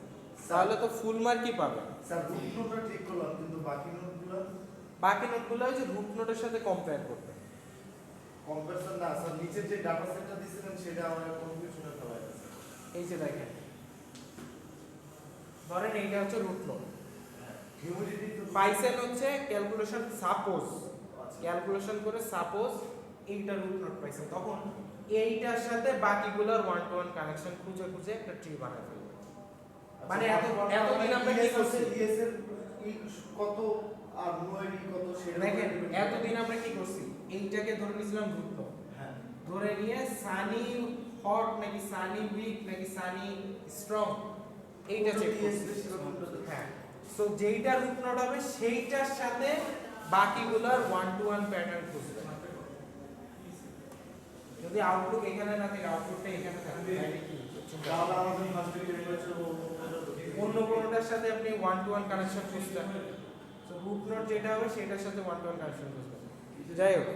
তাহলে তো ফুল মার্কই পাবেন। স্যার রুট নোটটা ঠিক করলাম, কিন্তু বাকি নোটগুলো বাকি নোটগুলো যে রুট নোটের সাথে কম্পেয়ার করবেন। কম্পারিজন না স্যার, নিচে যে ডাটা সেটটা দিয়েছিলেন সেটা আমার কনফিউশনে ফেলাই আছে। এই যে দেখেন, ধরেন এইটা হচ্ছে রুট নোট, হিউমিডিটি তো পাইসেন হচ্ছে ক্যালকুলেশন সাপোজ, ক্যালকুলেশন করে সাপোজ এইটা রুট নোট পাইছেন, তখন এইটার সাথে বাকিগুলোর ওয়ান টু ওয়ান কানেকশন খুঁজে খুঁজে একটা ট্রি বানায় ফেলবেন। মানে এতদিন আমরা কি করছি? ইএস এর ই কত আর নো এর ই কত সেটা দেখেন এতদিন আমরা কি করছি, এইটাকে ধরে নিয়েছিলাম রুট নোট, হ্যাঁ ধরে নিয়ে সানি হট নাকি সানি উইক নাকি সানি স্ট্রং এইটা চেক করছি। হ্যাঁ, সো যেইটা রুট নোট হবে সেইটার সাথে বাকিগুলোর 1 to 1 প্যাটার্ন খুঁজবে। যদি আউটলুক এখানে না থাকে, আউটলুকটা এখানে থাকে, তাহলে কি তাহলে আমাদের ফার্স্ট এর হচ্ছে অন্য কোনোটার সাথে আপনি 1 to 1 কানেকশন খুঁজতে হবে। সো রুট নোট যেটা হবে সেটার সাথে 1 to 1 কানেকশন খুঁজতে হবে। যাই হোক,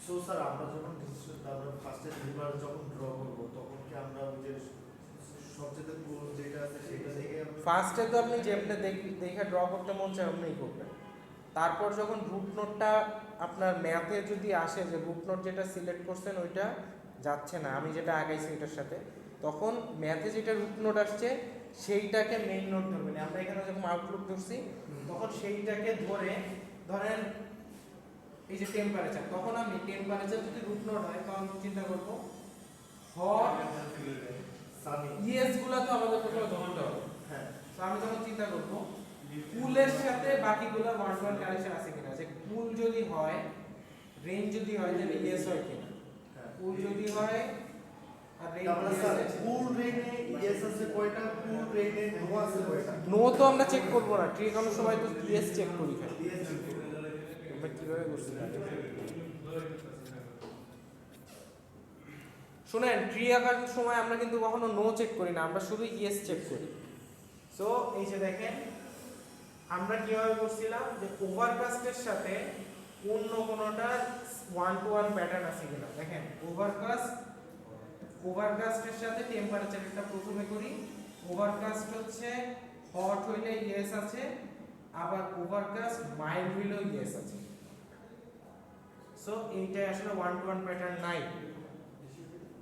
সো স্যার আমরা যখন আমরা ফার্স্টে দুবার যখন ড্র করব তখন কি আমরা ওই যে সবচেয়ে পুরো যেটা আছে সেটা দেখে আমরা ফার্স্টে তো আপনি যেমনি দেখে ড্র করতে মন চায় অমনি করবেন। তারপর যখন রুট নোটটা আপনার ম্যাথে যদি আসে যে রুট নোট যেটা সিলেক্ট করছেন ওইটা যাচ্ছে না, আমি যেটা আগাইছি এটার সাথে, তখন ম্যাথে যেটা রুট নোট আসছে সেইটাকে মেইন নোট ধরবেন। আমরা এখানে যখন আউটলুক ধরছি তখন সেইটাকে ধরে, ধরেন এই যে টেম্পারেচার, তখন আমি টেম্পারেচার যদি রুট নোট হয় তখন চিন্তা করবো হট সানি ইএস গুলা তো আমাদের প্রথমে ধরতে হবে। হ্যাঁ তো আমি তখন চিন্তা করবো কুলের সাথে বাকিগুলোর 1 to 1 কানেকশন আছে কিনা, যে কুল যদি হয়, রেঞ্জ যদি হয় তাহলে ইএস হয় কিনা, হ্যাঁ কুল যদি হয় আর রেঞ্জ তাহলে স্যার ফুল রেইনে ইএস আছে কয়টা, ফুল রেইনে নো আছে কয়টা? নো তো আমরা চেক করবো না, ট্রি একানোর সময় তো ইএস চেক করি খালি। ইএস আমরা কিভাবে করছি শুনেন, ট্রি আঁকার সময় আমরা কিন্তু কখনো নো চেক করি না, আমরা শুধু ইএস চেক করি। সো এই যে দেখেন আমরা কিভাবে করছিলাম যে ওভারকাস্টের সাথে অন্য কোনোটার 1 to 1 প্যাটার্ন আছে কিনা। দেখেন ওভারকাস্টের সাথে টেম্পারেচারটা প্রথমে করি। ওভারকাস্ট হচ্ছে হট হইলে ইয়েস আছে, আবার ওভারকাস্ট মাইল্ড হইলেও ইয়েস আছে। সো এইটা আসলে 1 to 1 প্যাটার্ন নাই,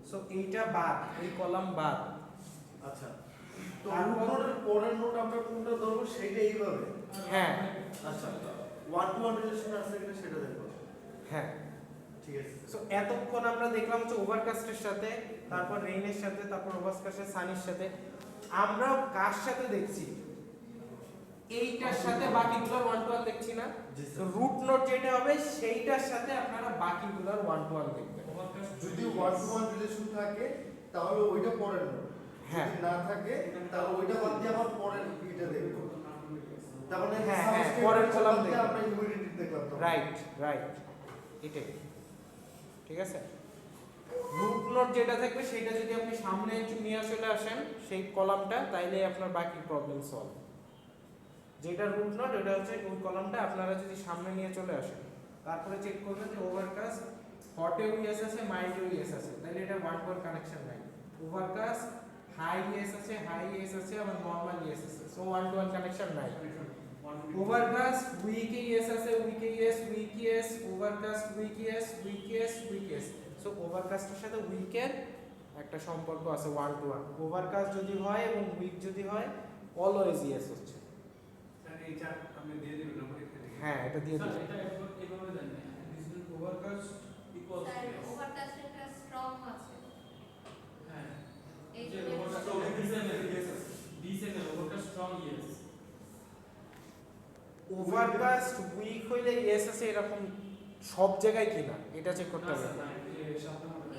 সো এইটা বাদ, এই কলাম বাদ। আচ্ছা, তো রুট নোটের পরের নোট আমরা কোনটা ধরবো সেটা এইভাবে। হ্যাঁ আচ্ছা, 1 to 1 রিলেশন আছে কিনা সেটা দেখবো। হ্যাঁ, ঠিক আছে। সো এতক্ষণ আমরা দেখলাম হচ্ছে ওভারকাস্টের সাথে, তারপর রেইনের সাথে, তারপর ওভারকাস্টের সানির সাথে। আমরা কার সাথে দেখছি? এইটার সাথে বাকিগুলোর 1 to 1 দেখছি না। জি তো স্যার। রুট নোট যেটা হবে সেইটার সাথে আপনারা বাকিগুলোর 1 to 1 দেখবেন। যদি 1 to 1 রিলেশন থাকে তাহলে ওইটা পরের নোট। হ্যাঁ। যদি না থাকে তাহলে ওইটা বাদ দিয়ে আবার পরের এটা দেখবো। তার মানে হ্যাঁ, হ্যাঁ, সাবস্ক্রিপ্ট পরের কলাম বাদ দিয়ে দেখবো। আমরা ইমিডিয়েটলি দেখলাম তো। রাইট রাইট, এটাই ঠিক আছে। রুট নোট যেটা থাকবে সেটা যদি আপনি সামনে নিয়ে চলে আসেন সেই কলামটা, তাইলে আপনার বাকি প্রবলেম সলভ। যেটা রুট নোট ওটা হচ্ছে ওই কলামটা আপনারা যদি সামনে নিয়ে চলে আসেন, তারপরে চেক করবেন যে ওভারকাস্ট হটে ইএস আছে, মাইল্ডে ইএস আছে, তাহলে এটা 1 to 1 কানেকশন নাই। ওভারকাস্ট হাই ইএস আছে, হাই ইএস আছে, আবার নরমাল ইএস আছে, সো 1 to 1 কানেকশন নাই। ওভারকাস্ট উইক ইএস আছে, weak yes, weak yes, overcast weak yes, weak yes, weak yes. So ওভারকাস্টের সাথে উইকের একটা সম্পর্ক আছে 1 to 1। ওভারকাস্ট যদি হয় এবং উইক যদি হয় অলওয়েজ ইএস হচ্ছে। স্যার এই চার্ট আপনি দিয়ে দিবেন না পরীক্ষা থেকে? হ্যাঁ, এটা দিয়ে স্যার দিন। এটা এভাবে জানি দিস ইজ ওভারকাস্ট ইকুয়ালস ওভারকাস্টটা স্ট্রং আছে। হ্যাঁ এই যে যে overcast disable overcast strong yes overcast weak হইলে ইএস আছে এরকম সব জায়গায় কিনা এটা চেক করতে হবে।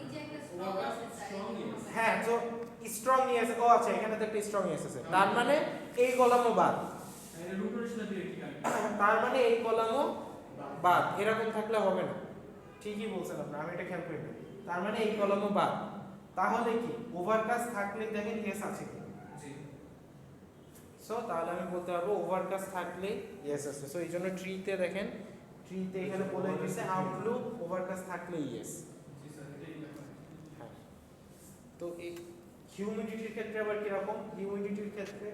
এই যে একটা স্ট্রং ওভারকাস্ট আছে স্ট্রং ইয়েস হ্যাঁ, তো স্ট্রং ইএস, ও আচ্ছা এখানে তো একটা স্ট্রং ইএস আছে, তার মানে এই কলামও বাদ। এর রুটেশন দিয়ে ঠিক আছে তার মানে এই কলামও বাদ, এরকম থাকলে হবে না। ঠিকই বলছেন আপনি, আমি এটা খেয়াল করিনি। তার মানে এই কলামও বাদ। তাহলে কি ওভারকাস্ট থাকলে দেখেন ইয়েস আছে কি। জি সো তাহলে আমি বলতে পারবো ওভারকাস্ট থাকলে ইয়েস আছে। সো এই জন্য ট্রিতে দেখেন, ট্রিতে এখানে বলে দিয়েছে আউটলুক ওভারকাস্ট থাকলে ইয়েস। জি স্যার এটাই ব্যাপার হ্যাঁ, তো এই হিউমিডিটির ক্ষেত্রে আবার কিরকম? হিউমিডিটির ক্ষেত্রে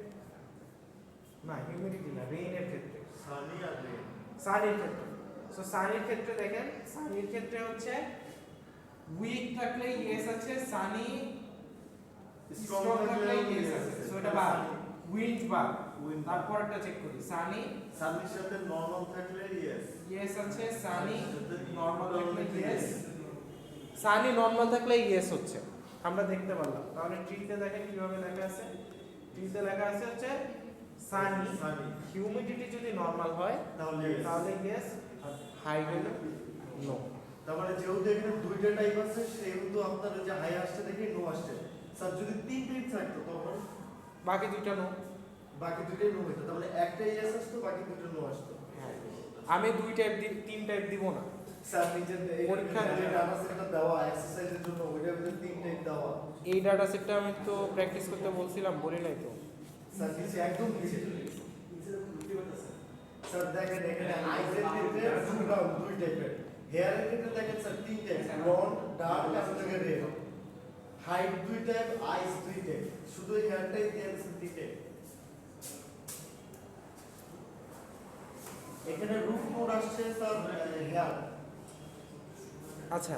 না, হিউমিডিটি না, রেইনের ক্ষেত্রে, সানি আর রেইন। সানির ক্ষেত্রে। সো সানির ক্ষেত্রে দেখেন, সানির ক্ষেত্রে হচ্ছে উইক থাকলে ইয়েস আছে, সানি স্ট্রং থাকলে ইয়েস আছে। সো এটা বাদ, উইন্ড বাদ। Wind বাদ। তারপরটা চেক করি, সানি সানির সাথে নরমাল থাকলে ইয়েস। ইয়েস আছে, সানি নরমাল থাকলে ইয়েস। সানি নরমাল থাকলে ইয়েস হচ্ছে, আমরা দেখতে পারলাম। তাহলে ট্রিতে দেখেন কিভাবে লেখা আছে, টিতে লেখা আছে হচ্ছে সানি। সানি হিউমিডিটি যদি নরমাল হয় তাহলে তাহলে ইয়েস, হাই হলে নো। তার মানে যেহেতু এখানে দুইটা টাইপ আছে সেহেতু আপনার যে হাই আসছে দেখে নো আসছে। স্যার যদি তিন টাইপ থাকতো তখন বাকি দুইটা নো। বাকি দুইটাই নো হতো, তার মানে একটা ইয়েস আসতো বাকি দুটো নো আসতো। আমি দুই টাইপ তিন টাইপ দিব না। স্যার নিজের পরীক্ষা যে ডাটা সেটটা দেওয়া এক্সারসাইজের জন্য ওইটার ভিতরে তিন টাইপ দেওয়া। এই ডাটা সেটটা আমি তো প্র্যাকটিস করতে বলছিলাম, বলি নাই তো। স্যার নিচে একদম নিচে স্যার দেখেন এখানে আইজের ক্ষেত্রে দুই টাইপের, হেয়ারের ক্ষেত্রে দেখেন স্যার তিন টাইপ, ব্লন্ড, ডার্ক আর হচ্ছে রেড। হাইট দুই টাইপ, আইস দুই টাইপ, শুধু হেয়ারটাই দিয়েছে তিন টাইপ। এখানে রুট নোট আসছে স্যার হেয়ার। আচ্ছা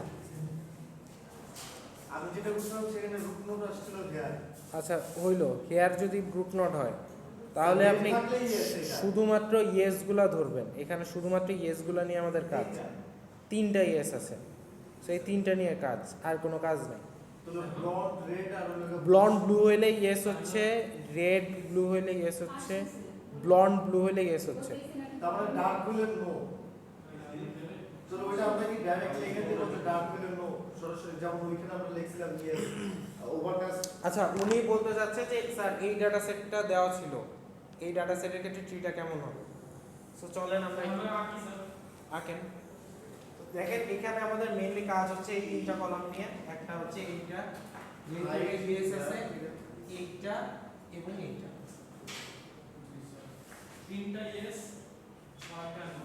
আমি যেটা বুঝলাম সেখানে রুট নোট আসছিল হেয়ার। আচ্ছা হইলো, হেয়ার যদি ব্রুট নট হয় তাহলে আপনি শুধুমাত্র ইয়েস গুলা ধরবেন। এখানে শুধুমাত্র ইয়েস গুলা নিয়ে আমাদের কাজ। তিনটা ইয়েস আছে, সেই তিনটা নিয়ে কাজ, আর কোনো কাজ নাই। ব্লন্ড, রেড আর ব্লন্ড ব্লু হইলে ইয়েস হচ্ছে, রেড ব্লু হইলে ইয়েস হচ্ছে, ব্লন্ড ব্লু হইলে ইয়েস হচ্ছে। তারপরে ডার্ক হলে নো। চলো ওইটা আমরা কি ডাইরেক্ট লিখে দেব যে ডার্ক হলে নো, সরাসরি যেমন ওইখানে আমরা লিখছিলাম ইয়েস ওভারকাস্ট। আচ্ছা উনি বলতে যাচ্ছে যে স্যার এই ডাটা সেটটা দেওয়া ছিল, এই ডাটা সেটের ক্ষেত্রে ট্রিটা কেমন হবে। সো চলেন আমরা আঁকেন। দেখেন এখানে আমাদের মেইনলি কাজ হচ্ছে এই তিনটা কলাম নিয়ে। একটা হচ্ছে এইটা, যেটা ইয়েস আছে, এইটা এবং এইটা। তিনটা ইয়েস, ছয়টা নো,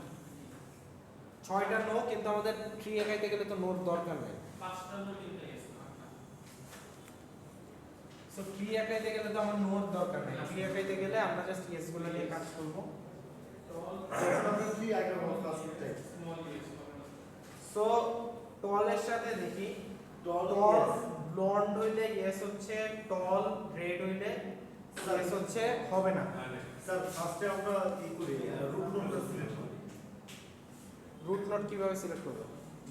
ছয়টা নো, কিন্তু আমাদের ট্রি আঁকাইতে গেলে তো নোট দরকার নেই। পাঁচটা নো, তিনটা ইয়েস। সো ট্রি আঁকাইতে গেলে তো আমার নোট দরকার নেই। ট্রি আঁকাইতে গেলে আমরা জাস্ট ইয়েস গুলো নিয়ে কাজ করব। আমরা কি আগে first type small yes. So টলের সাথে দেখি, টল টল ব্লন্ড হইলে ইয়েস হচ্ছে, টল রেড হইলে ইয়েস হচ্ছে হবে না। স্যার ফার্স্টে আমরা কি করি রুট নোটটা সিলেক্ট করি। রুট নোট কিভাবে সিলেক্ট করব?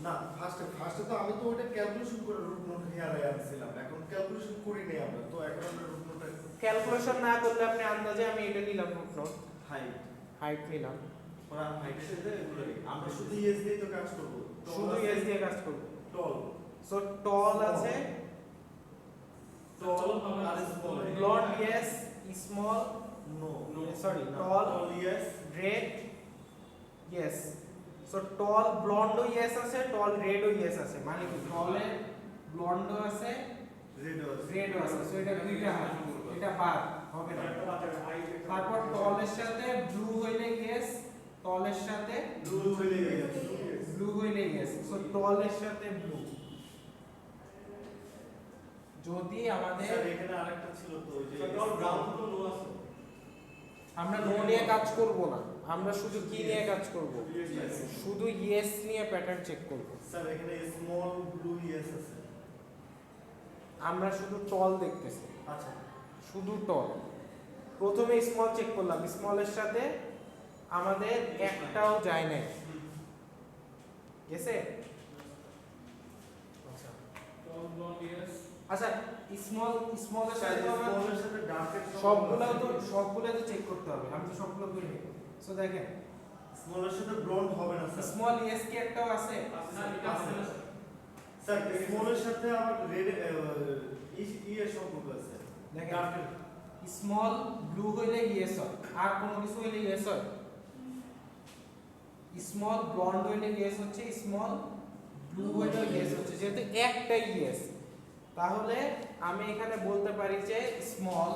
না ফার্স্টে তো আমি তো ওটা ক্যালকুলেশন করে রুট নোট হেয়ারে আনছিলাম, এখন ক্যালকুলেশন করি নাই আমরা, তো এখন আমরা রুট নোটটা ক্যালকুলেশন না করলে আপনি আন্দাজে আমি এটা নিলাম রুট নোট, হাইট হাইট নিলাম, ওরা হাইটের সাথে এগুলো আমরা শুধু ইয়েস দিয়ে তো কাজ করব। শুধু ইয়েস দিয়ে কাজ করব। টল সো টল আছে, টল আর small. Blond yes, small no sorry, tall tall yes red yes. So tall ব্লন্ডও ইয়েস আছে, টল রেডও ইয়েস আছে, মানে কি টলে ব্লন্ডও আছে, রেডও আছে। সো এটা দুইটা হয়, এটা বাদ হবে না। তারপর টলের সাথে ব্লু হইলে ইয়েস, টলের সাথে ব্লু হইলে ইয়েস। ব্লু হইলে ইয়েস। সো টলের সাথে ব্লু। যদি আমাদের স্যার এখানে আরেকটা ছিল তো ওই যে টল ব্রাউন তো নো আছে। আমরা নো নিয়ে কাজ করব না, আমরা শুধু কি নিয়ে কাজ করব, শুধু ইয়েস নিয়ে প্যাটার্ন চেক করব। স্যার এখানে স্মল ব্লু ইয়েস আছে। আমরা শুধু টল দেখতেছি, আচ্ছা শুধু টল। প্রথমে স্মল চেক করলাম, স্মলের সাথে আমাদের একটাও যায় নাই, গেছে? আচ্ছা টল ব্লন্ড ইয়েস। আচ্ছা স্মলের সাথে তো আমার স্মলের সাথে ডার্কের সবগুলো তো চেক করতে হবে, আমি তো সবগুলো করি নি। সো দেখেন স্মলের সাথে ব্লন্ড হবে না স্যার। স্মল ইয়েস কি একটাও আছে? না, এটা আছে না, স্যার স্মলের সাথে আবার রেড ইয়ের সম্পর্ক আছে। দেখেন ডার্কের স্মল ব্লু হইলে ইয়েস হয়, আর কোনো কিছু হইলে ইয়েস হয়? স্মল ব্লন্ড হইলে ইয়েস হচ্ছে, স্মল ব্লু হইলে ইয়েস হচ্ছে, যেহেতু একটাই ইয়েস। তাহলে আমি এখানে বলতে পারি যে স্মল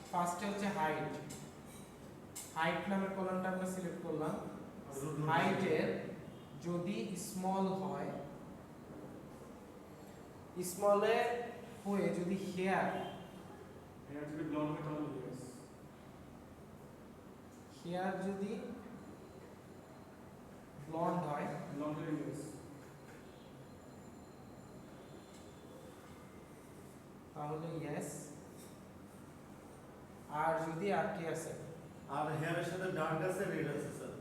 ফার্স্টে হচ্ছে হাইট, হাইট নামের কলামটা আমরা সিলেক্ট করলাম। হাইটের যদি স্মল হয়, স্মলে হয়ে যদি হেয়ার, এটা যদি ব্লন্ড হয় তাহলে ইয়েস। হেয়ার যদি ব্লন্ড হয় ব্লন্ড এর ইয়েস। তাহলে ইয়েস। আর যদি আর কি আছে, আর হেয়ারের সাথে ডার্ক আছে রেড আছে স্যার,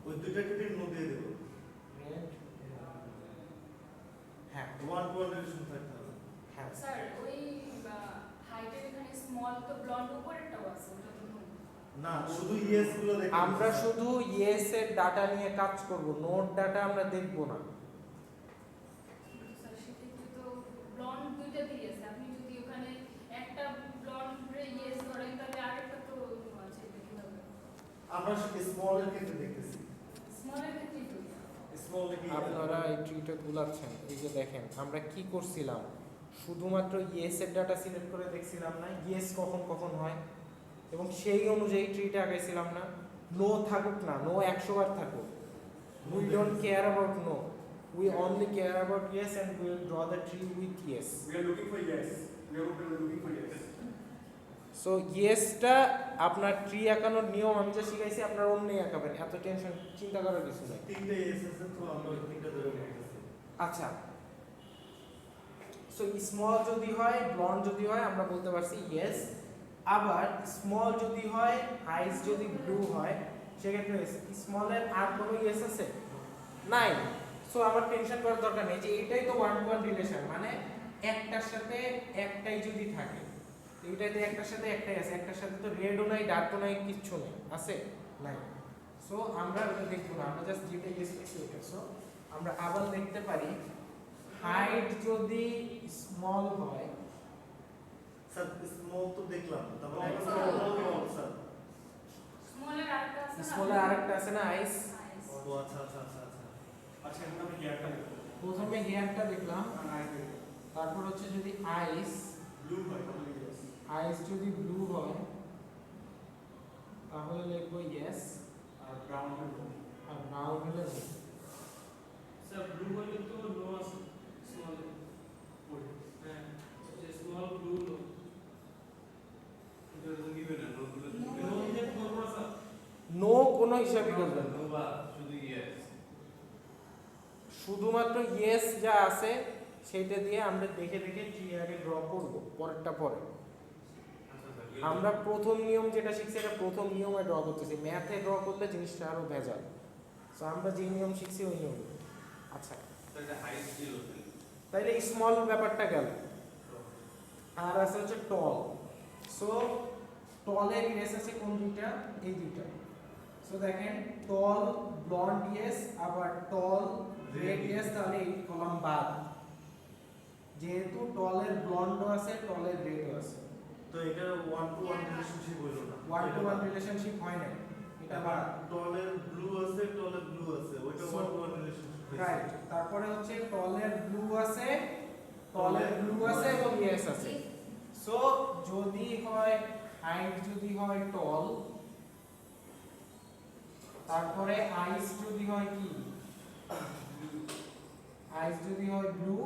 ওই দুইটা কেটে নো দিয়ে দেব। রেড, হ্যাঁ ওয়ান টু ওয়ান রিলেশন থাকতে হবে। হ্যাঁ স্যার ওই হাইটের এখানে স্মল তো ব্লন্ড উপরেরটাও আছে ওটা তো no। না শুধু ইয়েস গুলো দেখে আমরা শুধু ইয়েস এর ডাটা নিয়ে কাজ করব, নোট ডাটা আমরা দেখব না। কিন্তু স্যার সেক্ষেত্রে তো ব্লন্ড দুইটাতেই আছে, আপনি যদি ওখানে একটা ব্লন্ডে ইয়েস ধরেন তাহলে আরেকটা তো no আছে, এটা কিভাবে? আমরা স্মল এর ক্ষেত্রে দেখতেছি স্মলের ক্ষেত্রেই তো স্মল এ কি আপনারা এই ট্রিটা গুলাচ্ছেন, এই যে দেখেন আমরা কি করছিলাম, শুধুমাত্র ইয়েস এর ডাটা সিলেক্ট করে দেখছিলাম না ইয়েস কখন কখন হয়, এবং সেই অনুযায়ী ট্রিটা আগাইছিলাম না। নো থাকুক না, নো 100 বার থাকুক, we don't care about no, we only care about yes and we will draw the tree with yes. We are looking for yes. We are looking for yes. So ইয়েসটা আপনার tree আঁকানোর নিয়ম আমি যা শিখাইছি আপনার অমনি আঁকাবেন, এত tension চিন্তা করার কিছু নাই। তিনটে ইয়েস আছে তো আমরা ওই তিনটা ধরে নিতেছি আচ্ছা, সো স্মল যদি হয় ব্লন্ড যদি হয় আমরা বলতে পারছি ইয়েস, আবার স্মল যদি হয় আইস যদি ব্লু হয় সেক্ষেত্রে স্মলের আর কোনো ইয়েস আছে নাই। সো আমার টেনশন করার দরকার নেই যে এটাই তো 1 to 1 রিলেশন, মানে একটার সাথে একটাই যদি থাকে, এইটাতে একটার সাথে একটাই আছে, একটার সাথে তো রেডও নাই ডার্কও নাই কিচ্ছু নেই, আছে নাই। সো আমরা ওটা দেখবো না, আমরা জাস্ট যেটা ইউজ করছি ওটা। সো আমরা আবার দেখতে পারি হাইট যদি স্মল হয়, স্যার স্মল তো দেখলাম তার মানে Small, স্মল স্যার স্মলের আরেকটা আছে না? স্মলের আরেকটা আছে না আইস। Eyes। ও আচ্ছা আচ্ছা আচ্ছা আচ্ছা আচ্ছা এখন আমি হেয়ারটা দেখব। প্রথমে হেয়ারটা দেখলাম, তারপর হচ্ছে যদি আইস, ব্লু হয় তাহলে yes. আইস যদি ব্লু হয় তাহলে লিখবো ইয়েস, আর ব্রাউন হলো আর ব্রাউন হলে no। স্যার ব্লু হলে তো নো আছে স্মল ওই হ্যাঁ যে স্মল ব্লু নো এটা তো নিবে না নোটগুলো No. নো যে করব না স্যার নো কোনো হিসাবই করবেন না, বা শুধু yes. শুধুমাত্র ইয়েস যা আছে সেইটা দিয়ে আমরা দেখে দেখে ট্রি আগে ড্র করব, পরেরটা পরে। আচ্ছা স্যার আমরা প্রথম নিয়ম যেটা শিখছি এটা প্রথম নিয়মে ড্র করতেছি, ম্যাথে ড্র করলে জিনিসটা আরো ভেজাল। সো আমরা যে নিয়ম শিখছি ওই নিয়ম। আচ্ছা, এটা হাইট ছিল তাইলে স্মল ব্যাপারটা গেল, আর আছে হচ্ছে টল। সো টলের ইয়েস আছে কোন দুইটা, এই দুইটা। সো দেখেন টল ব্লন্ড ইয়েস, আবার টল রেড ইয়েস, তাহলে এই কলাম বাদ, যেহেতু টলের ব্লন্ডও আছে টলের রেডও আছে। তো এটা 1 to 1 রিলেশনশিপ হইলো না 1 to 1 রিলেশনশিপ হয় না, এটা বাদ। টলের ব্লু আছে টলের ব্লু আছে ওইটা So, 1 to 1 রিলেশনশিপ রাইট, তারপরে হচ্ছে টলের ব্লু আছে, টলের ব্লু আছে এবং ইয়েস আছে। সো যদি হয় হাইট যদি হয় টল, তারপরে আইস যদি হয় কি, আইস যদি হয় ব্লু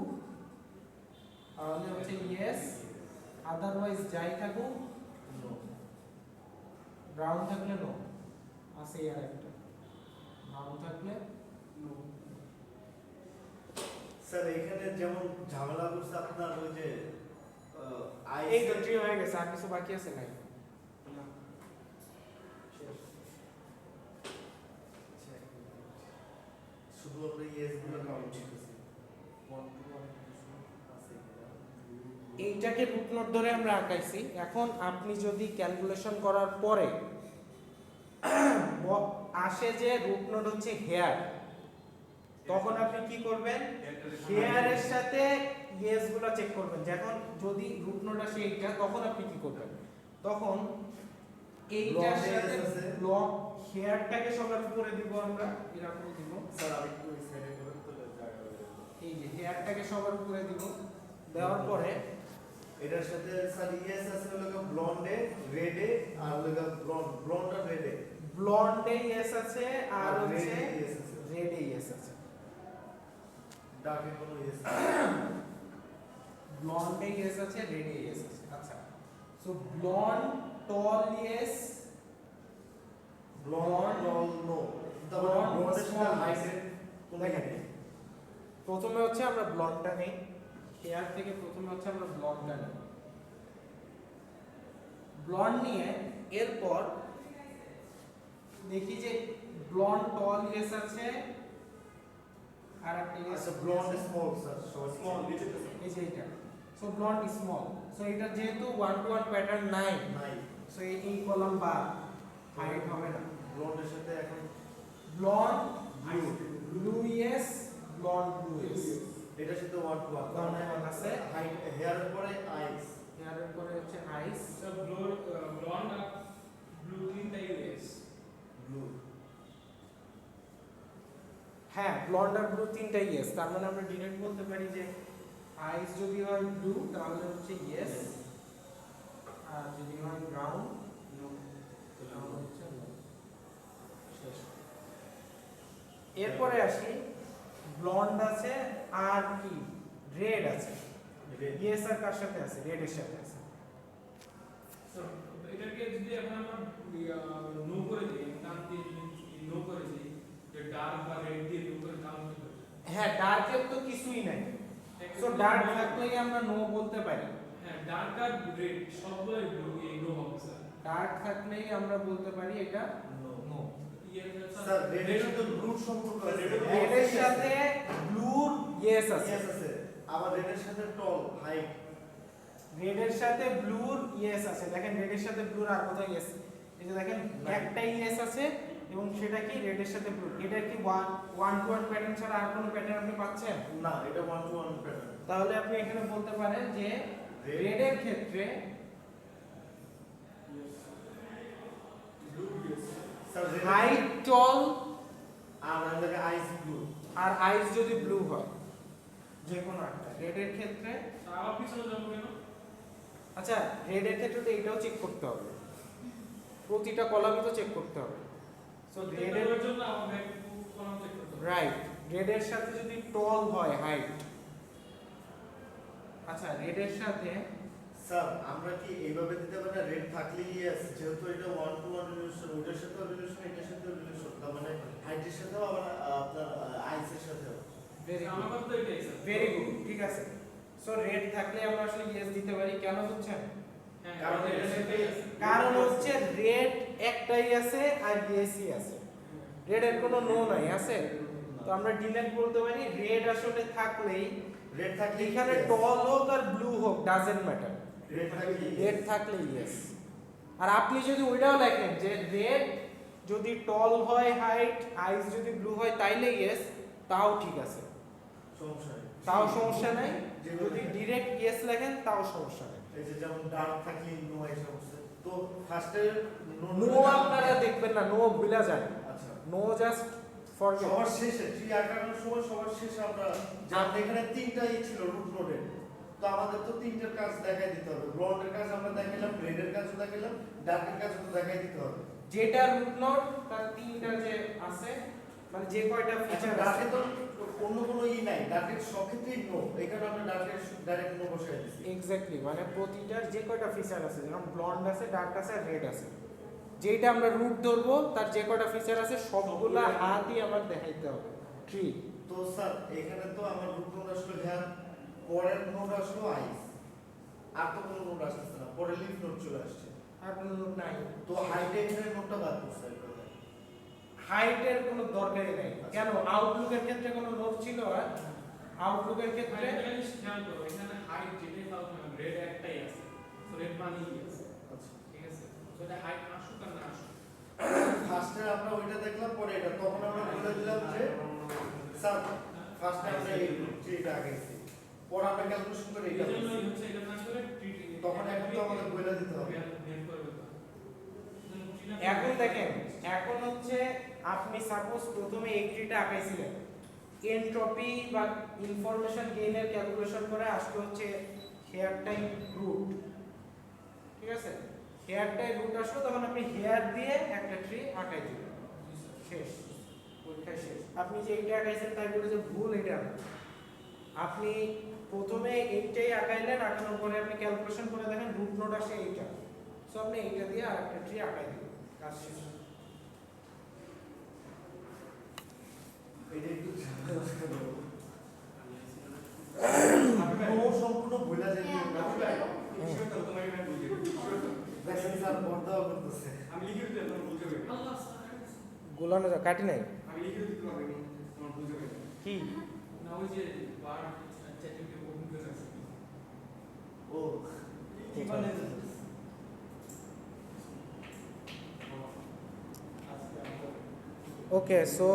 তাহলে হচ্ছে ইয়েস, আদারওয়াইজ যাই থাকুক ব্রাউন থাকলে নো, আছে আর একটা ব্রাউন থাকলে নো। স্যার এখানে যেমন ঝামেলা করছে আপনার ওই যে এই তো ট্রি হয়ে গেছে, আর কিছু বাকি আছে নাই? শুধু আমরা ইয়েস গুলো কাউন্ট করতেছি এইটাকে রুট নোট ধরে আমরা আঁকাইছি। এখন আপনি যদি ক্যালকুলেশন করার পরে আসে যে রুট নোট হচ্ছে হেয়ার, তখন আপনি কি করবেন, হেয়ারের সাথে ইয়েস গুলো চেক করবেন। যখন যদি রুট নোট আসে এইটা, তখন আপনি কি করবেন, তখন এইটার Block সাথে yes আছে। ব্লক হেয়ারটাকে সবার উপরে দিব আমরা, এরকম দিব। স্যার আরেকটু ওই সাইডে করে তো জায়গা হয়ে যাবে। এই যে হেয়ারটাকে সবার উপরে দিব, দেওয়ার পরে এটার সাথে স্যার ইয়েস আছে হলো ব্লন্ডে রেডে আর হলো ব্লন্ড আর রেডে ব্লন্ডে ইয়েস আছে আর হচ্ছে রেডে ইয়েস আছে রেডে ইয়েস আছে। ডার্কে কোনো ইয়েস ব্লন্ডে ইয়েস আছে, রেডে ইয়েস আছে। আচ্ছা, সো ব্লন্ড টল ইয়েস, ব্লন্ড অল নো তারপর Blonde ব্লন্ডের সাথে small হাইটের কোনো দেখেন, নেই প্রথমে হচ্ছে আমরা ব্লন্ডটা নেই, হেয়ার থেকে প্রথমে হচ্ছে আমরা ব্লন্ডটা নেই। ব্লন্ড নিয়ে এরপর দেখি যে ব্লন্ড টল ইয়েস আছে আর একটা ইয়েস আচ্ছা ব্লন্ড স্মল স্যার সবাই স্মল নিচে এই যে এটা। সো ব্লন্ড স্মল, সো এটা যেহেতু 1 to 1 প্যাটার্ন নাই, নাই সো এই কলাম বা হাইট হবে না। ব্লন্ডের সাথে এখন blonde blue yes, blonde blue yes, এটার সাথে 1 to 1 1 to 1 আছে। হাইট হেয়ারের পরে আইস, হেয়ারের পরে হচ্ছে আইস, সব ব্লন্ড আর ব্লু তিনটাই ইয়েস। ব্লু। হ্যাঁ ব্লন্ড আর ব্লু তিনটাই ইয়েস, তার মানে আমরা ডিরেক্ট বলতে পারি যে আইস যদি হয় ব্লু তাহলে হচ্ছে ইয়েস, আর যদি হয় ব্রাউন তাহলে হচ্ছে no। শেষ। এরপরে আসি ব্লন্ড আছে আর কি রেড আছে, রেড। ইয়েস আর কার সাথে আছে, রেড এর সাথে আছে। এটাকে যদি এখন আমরা নো করে দিই, নাম দিয়ে নো করে দিই, যে ডার্ক বা রেড দিয়ে নো করে কাউন্ট করে। হ্যাঁ ডার্কের তো কিছুই নাই, সো ডার্ক থাকলেই আমরা নো বলতে পারি। হ্যাঁ ডার্ক আর রেড সবগুলোই নো হবে স্যার। ডার্ক থাকলেই আমরা বলতে পারি এটা নো। স্যার রেডের সাথে ব্লুর সম্পর্ক আছে, রেডের সাথে ব্লুর ইয়েস আছে, ইয়েস আছে, আবার রেডের সাথে টল হাইট, রেডের সাথে ব্লুর ইয়েস আছে। দেখেন রেডের সাথে ব্লুর আর কোথাও ইয়েস, এই যে দেখেন একটাই ইয়েস আছে এবং সেটা কি রেডের সাথে ব্লু। এটা কি 1 to 1 প্যাটার্ন ছাড়া আর কোনো প্যাটার্ন আপনি পাচ্ছেন? না এটা 1 to 1 প্যাটার্ন। তাহলে আপনি এখানে বলতে পারেন যে রেডের ক্ষেত্রে স্যার হাইট টল আর লাগে আইস ব্লু, আর আইস যদি ব্লু হয় যে কোনো একটা রেডের ক্ষেত্রে। আবার পিছনে যাবো কেন? আচ্ছা রেডের ক্ষেত্রে তো এটাও চেক করতে হবে, প্রতিটা কলামই তো চেক করতে হবে। সো রেডের রেডের জন্য আমাদের কলাম চেক করতে হবে। রাইট, রেডের সাথে যদি টল হয় হাইট, আচ্ছা রেডের সাথে স্যার আমরা কি এইভাবে দিতে পারি না রেড থাকলে ইয়েস, যেহেতু এটা 1 to 1 রিলেশন, ওইটার সাথেও রিলেশন এটার সাথেও রিলেশন, তার মানে হাইটের সাথেও আবার আপনার আইসের সাথেও। ভেরি আমার গুড, কথা তো এটাই স্যার। ভেরি গুড, ঠিক আছে। সো রেড থাকলে আমরা আসলে ইয়েস দিতে পারি, কেন বুঝছেন? হ্যাঁ কারণ কারণ এটার সাথে কারণ হচ্ছে রেড একটাই আছে আর ইয়েসই আছে, রেডের কোনো নো নাই আছে, তো আমরা ডিরেক্ট বলতে পারি রেড আসলে থাকলেই, রেড থাকলে এখানে টল হোক আর ব্লু হোক ডাজেন্ট ম্যাটার, রেড থাকলে রেড থাকলে ইয়েস। আর আপনি যদি ওইটাও লেখেন যে রেড যদি টল হয় হাইট, আইস যদি ব্লু হয় তাইলে ইয়েস, তাও ঠিক আছে, সমস্যা নেই, তাও সমস্যা নাই। যেগুলো যদি ডিরেক্ট ইয়েস লেখেন তাও সমস্যা নেই। এই যে যেমন ডার্ক থাকলে নো আই সমস্যা, তো ফার্স্টে নো আপনারা দেখবেন না, নো ভুলা যায়, আচ্ছা নো জাস্ট ফরগেট। সবার শেষে ট্রি আঁকানোর সময় সবার শেষে আমরা যেমন এখানে তিনটাই ছিল রুট নোডের, তো আমাদের তো তিনটার কাজ দেখাই দিতে হবে, ব্লন্ডের কাজ আমরা দেখাইলাম, রেডের কাজও দেখাইলাম, ডার্কের কাজও তো দেখাই দিতে হবে। যেটা রুট নোড তার তিনটা যে আছে, মানে যে কয়টা আচ্ছা ফিচার আছে, ডার্কে তো অন্য কোনো ই নাই, ডার্কের সব ক্ষেত্রেই নো, এখানে আমরা ডার্কের ডাইরেক্ট নো বসাই দিচ্ছি। এক্স্যাক্টলি, মানে প্রতিটার যে কয়টা ফিচার আছে, যেমন ব্লন্ড আছে, ডার্ক আছে আর রেড আছে, যেটা আমরা রুট ধরবো তার যে কয়টা ফিচার আছে সবগুলা হাতই আমার দেখাইতে হবে ট্রি। তো স্যার এখানে তো আমার রুট নোড আসলো হেয়ার, পরের নোড আসলো আইস, আর তো কোনো নোড আসতেছে না, পরে লিফ নোড চলে আসছে, আর কোনো নোট নাই, তো হাইটে এখানে নোডটা বাদ করছে একবারে। হাইটের কোনো দরকারই নাই। কেন? আউটলুকের ক্ষেত্রে কোনো নোট ছিল? আর আউটলুকের ক্ষেত্রে একটা জিনিস খেয়াল করো, এখানে হাইট যেটাই পাও না রেড একটাই আছে, তো রেড মানেই আছে, আচ্ছা ঠিক আছে? তো এটা হাইট আসুক আর না আসুক, ফার্স্টে আমরা ওইটা দেখলাম, পরে এটা, তখন আমরা বলে দিলাম যে স্যার ফার্স্টে আমরা এই ট্রিটা আগাইছি, পরে আমরা ক্যালকুলেশন করে এই এটা জন্যই করছি। হচ্ছে এটা না করে ট্রিটি তখন এখন তো আমাদের বইলা দিতে হবে। বের করে দিতে হবে। এখন দেখেন, এখন হচ্ছে আপনি সাপোজ প্রথমে এই ট্রিটা আঁকাইছিলেন, এনট্রপি বা ইনফরমেশন গেইনের ক্যালকুলেশন করে আসলে হচ্ছে হেয়ার টাইম রুট, ঠিক আছে? হেয়ার টাইম রুট আসলো, তখন আপনি হেয়ার দিয়ে একটা ট্রি আঁকাই দিবেন, শেষ, পরীক্ষা শেষ। আপনি যে এইটা আঁকাইছেন তাই বলে যে ভুল এটা না, আপনি প্রথমে এইটাই আঁকাইলেন, আঁকানোর পরে আপনি ক্যালকুলেশন করে দেখেন রুট নোট আসে এইটা, সো আপনি এইটা দিয়ে আর একটা ট্রি আঁকাই দিবেন, কাজ শেষ। এটা একটু ঝামেলা করে দেবো। নো সম্পূর্ণ ভুলা যায় হ্যাঁ, না। হ্যাঁ। দেখেন স্যার বর্ধমান করতেছে। আমি লিখে দিতে তোমার বুঝতে পারবে আল্লাহ স্যার, গোলানো কাটি নাই আমি লিখে দিতে পারবে তোমার বুঝতে পারবে কি? না ওই যে বার চ্যাটিং ওপেন করে আছে, ও ঠিক মানে আছে। ওকে, সো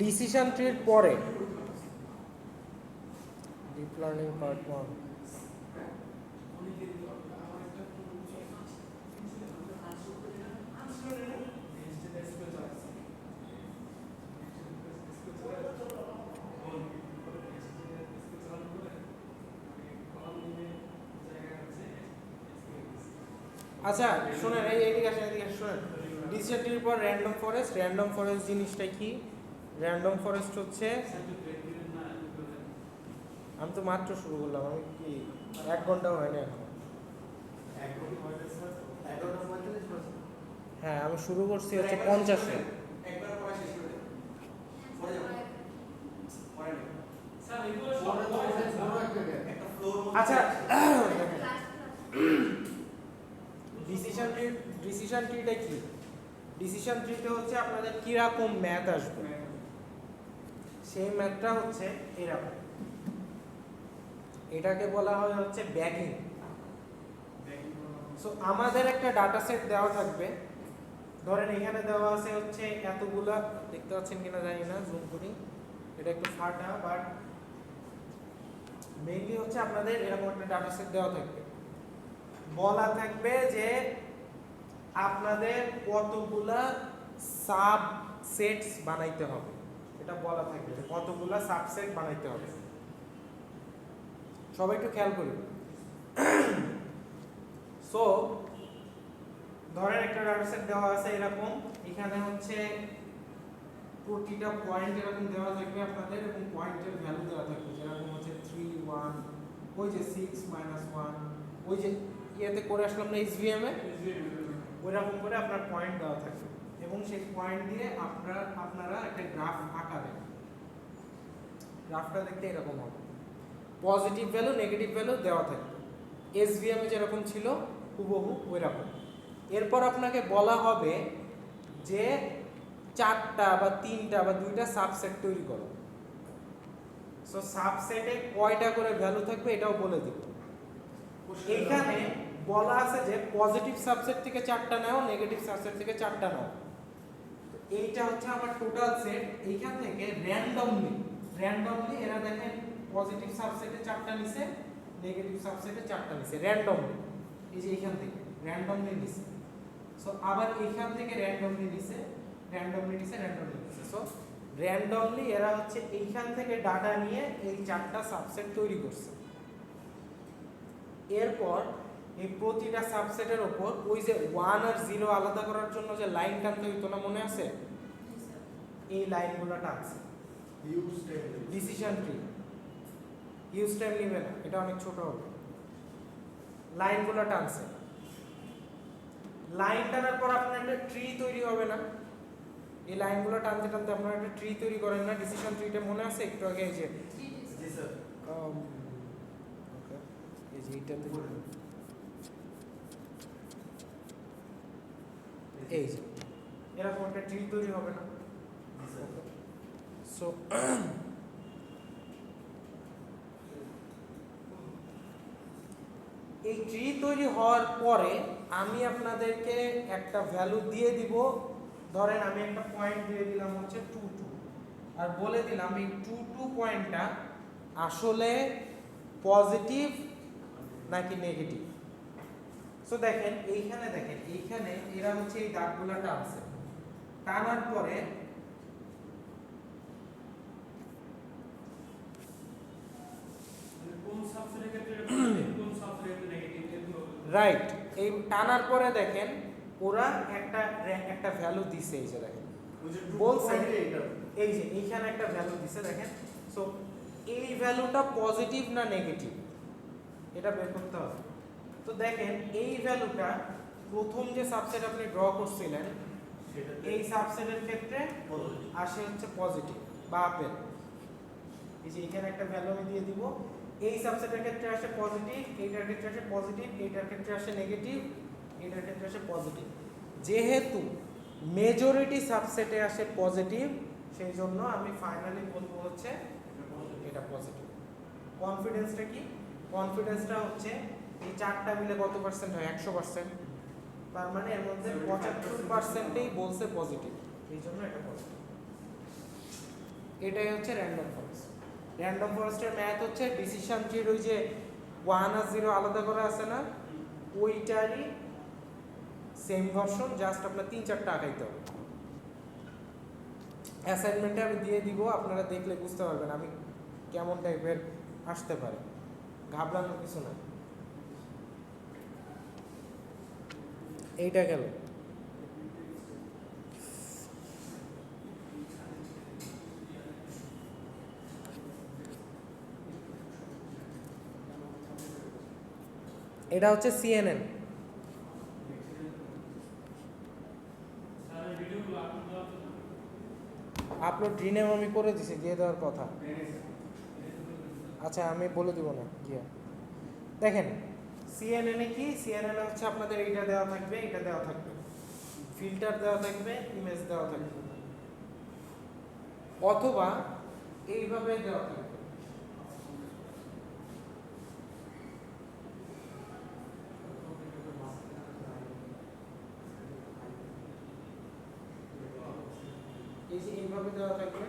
ডিসিশন ট্রির পরে ডিপ লার্নিং পার্ট 1 আচ্ছা শুনেন, এইদিকে আসেন, শুনেন। ডিসিশন ট্রির পর র্যান্ডম ফরেস্ট জিনিসটা কি? র্যান্ডম ফরেস্ট হচ্ছে, আমি তো মাত্র শুরু করলাম, আমি কি 1 ঘন্টাও হয়নি এখন। 11:45 হ্যাঁ, আমি শুরু করছি হচ্ছে 50-এ। একবার পড়া শেষ করে দেন। পড়ে যাবে। পড়ে নেই। স্যার এগুলো সব পরে তো পড়া অনেক যায়, বড় একটা gap। একটা ফ্লোর আচ্ছা ক্লাস ডিসিশন ট্রিটা কি? ডিসিশন ট্রিটা হচ্ছে আপনাদের কিরকম ম্যাথ আসবে, সেই ম্যাথটা হচ্ছে এরকম। এটাকে বলা হয় হচ্ছে ব্যাগিং। সো আমাদের একটা ডাটা সেট দেওয়া থাকবে, ধরেন এখানে দেওয়া আছে হচ্ছে এতগুলা, দেখতে পাচ্ছেন কিনা জানি না, জুম করি, এটা একটু ফাটা, বাট মেইনলি হচ্ছে আপনাদের এরকম একটা ডাটা সেট দেওয়া থাকবে, বলা থাকবে যে আপনাদের কতগুলা সাবসেটস বানাইতে হবে, এটা বলা থাকবে যে কতগুলা সাবসেট বানাইতে হবে। সবাই একটু খেয়াল করি। সো ধরেন একটা ডাটা সেট দেওয়া আছে এরকম, এখানে হচ্ছে প্রতিটা পয়েন্ট এরকম দেওয়া থাকবে আপনাদের, এবং পয়েন্টের ভ্যালু দেওয়া থাকবে, যেরকম হচ্ছে 3 1, ওই যে 6 -1, ওই যে ইয়েতে করে আসলাম না SVM এ, ওইরকম করে আপনার পয়েন্ট দেওয়া থাকবে, এবং সেই পয়েন্ট দিয়ে আপনারা একটা গ্রাফ আঁকাবেন। গ্রাফটা দেখতে এরকম হবে, পজিটিভ ভ্যালু নেগেটিভ ভ্যালু দেওয়া থাকবে, SVM এ যেরকম ছিল হুবহু ওইরকম। এরপর আপনাকে বলা হবে যে 4টা বা 3টা বা 2টা সাবসেট তৈরি করো। সো সাবসেটে কয়টা করে ভ্যালু থাকবে এটাও বলে দিব। এইখানে বলা আছে যে পজিটিভ সাবসেট থেকে 4টা নাও, নেগেটিভ সাবসেট থেকে 4টা নাও। তো এইটা হচ্ছে আমার টোটাল সেট। এইখান থেকে র্যান্ডমলি এরা দেখেন পজিটিভ সাবসেটে 4টা নিছে, নেগেটিভ সাবসেটে 4টা নিছে, র্যান্ডমলি। এই যে এইখান থেকে র্যান্ডমলি নিছে, সো আবার এইখান থেকে র্যান্ডমলি নিছে, সো র্যান্ডমলি এরা হচ্ছে এইখান থেকে ডাটা নিয়ে এই 4টা সাবসেট তৈরি করছে। এরপর এই প্রতিটা সাবসেটের উপর ওই যে 1 আর 0 আলাদা করার জন্য যে লাইন টানতে হইতো না, মনে আছে? এই লাইনগুলো টানছে। ডিসিশন ট্রি ইউজ টাইম নেবে না, এটা অনেক ছোট হবে। লাইনগুলো টানছে, লাইন টানার পর আপনার একটা ট্রি তৈরি হবে না? এই লাইনগুলো টানতে টানতে আপনারা একটা ট্রি তৈরি করেন না? ডিসিশন ট্রিটা মনে আছে একটু আগে? এই যে জি স্যার। ওকে, এই যে এইটাতে এই যে এরকম একটা ট্রি তৈরি হবে না? জি স্যার। সো এই ট্রি তৈরি হওয়ার পরে আমি আপনাদেরকে একটা ভ্যালু দিয়ে দিব। ধরেন আমি একটা পয়েন্ট দিয়ে দিলাম হচ্ছে 2 2, আর বলে দিলাম এই 2 2 পয়েন্টটা আসলে পজিটিভ নাকি নেগেটিভ। সো দেখেন এইখানে এরা হচ্ছে এই দাগগুলো টানছে, টানার পরে কোন সাবসেটের ক্ষেত্রে এটা পজিটিভ, কোন সাবসেটের নেগেটিভ, এগুলো রাইট। এই টানার পরে দেখেন ওরা একটা ভ্যালু দিছে, এই যে দেখেন ওই যে বলছে, এইটা এই যে এইখানে একটা ভ্যালু দিছে দেখেন। সো এই ভ্যালুটা পজিটিভ না নেগেটিভ এটা বের করতে হবে। তো দেখেন এই ভ্যালুটা প্রথম যে সাবসেট আপনি ড্র করছিলেন সেটাতে এই সাবসেটের ক্ষেত্রে পজিটিভ। আসে হচ্ছে পজিটিভ বা আপেল। এই যে এখানে একটা ভ্যালু আমি দিয়ে দিব, এই সাবসেটের ক্ষেত্রে আসে পজিটিভ, এইটার ক্ষেত্রে আসে পজিটিভ, এইটার ক্ষেত্রে আসে নেগেটিভ, এইটার ক্ষেত্রে আসে পজিটিভ। যেহেতু মেজরিটি সাবসেটে আসে পজিটিভ, সেই জন্য আমি ফাইনালি বলবো হচ্ছে এটা পজিটিভ। কনফিডেন্সটা কি? কনফিডেন্সটা হচ্ছে এই চারটা মিলে কত পার্সেন্ট হয়? 100%। তার মানে এর মধ্যে 75%ই বলছে পজিটিভ, এই জন্য এটা পজিটিভ। এটাই হচ্ছে র্যান্ডম ফরেস্ট। র্যান্ডম ফরেস্টের ম্যাথ হচ্ছে ডিসিশন ট্রির ওই যে 1 আর 0 আলাদা করা আছে না, ওইটারই সেম ভার্সন, জাস্ট আপনার 3-4টা আঁকাইতে হবে। অ্যাসাইনমেন্টে আমি দিয়ে দিব, আপনারা দেখলে বুঝতে পারবেন আমি কেমন টাইপের আসতে পারে, ঘাবড়ানোর কিছু না। এইটা গেল। এটা হচ্ছে CNN। আপলোড রিনেম আমি করে দিছি, দিয়ে দেওয়ার কথা। আচ্ছা আমি বলে দিব না কি দেখেন CNN এ কি, CNN এ হচ্ছে আপনাদের এইটা দেওয়া থাকবে, এটা দেওয়া থাকবে, ফিল্টার দেওয়া থাকবে, ইমেজ দেওয়া থাকবে, অথবা এইভাবে দেওয়া থাকবে। এই যে এইভাবে দেওয়া থাকবে,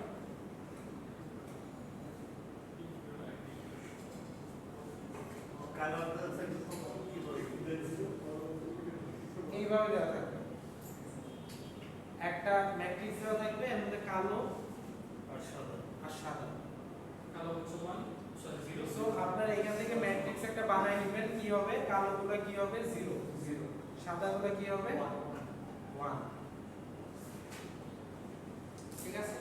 এইভাবে দেওয়া থাকবে, একটা ম্যাট্রিক্স দেওয়া থাকবে, এর মধ্যে কালো আর সাদা। কালো হচ্ছে 1 সরি 0 সো আপনারা এখান থেকে ম্যাট্রিক্স একটা বানায় নেবেন, কি হবে? কালোগুলো কি হবে? 0 0, সাদাগুলো কি হবে? 1। ঠিক আছে?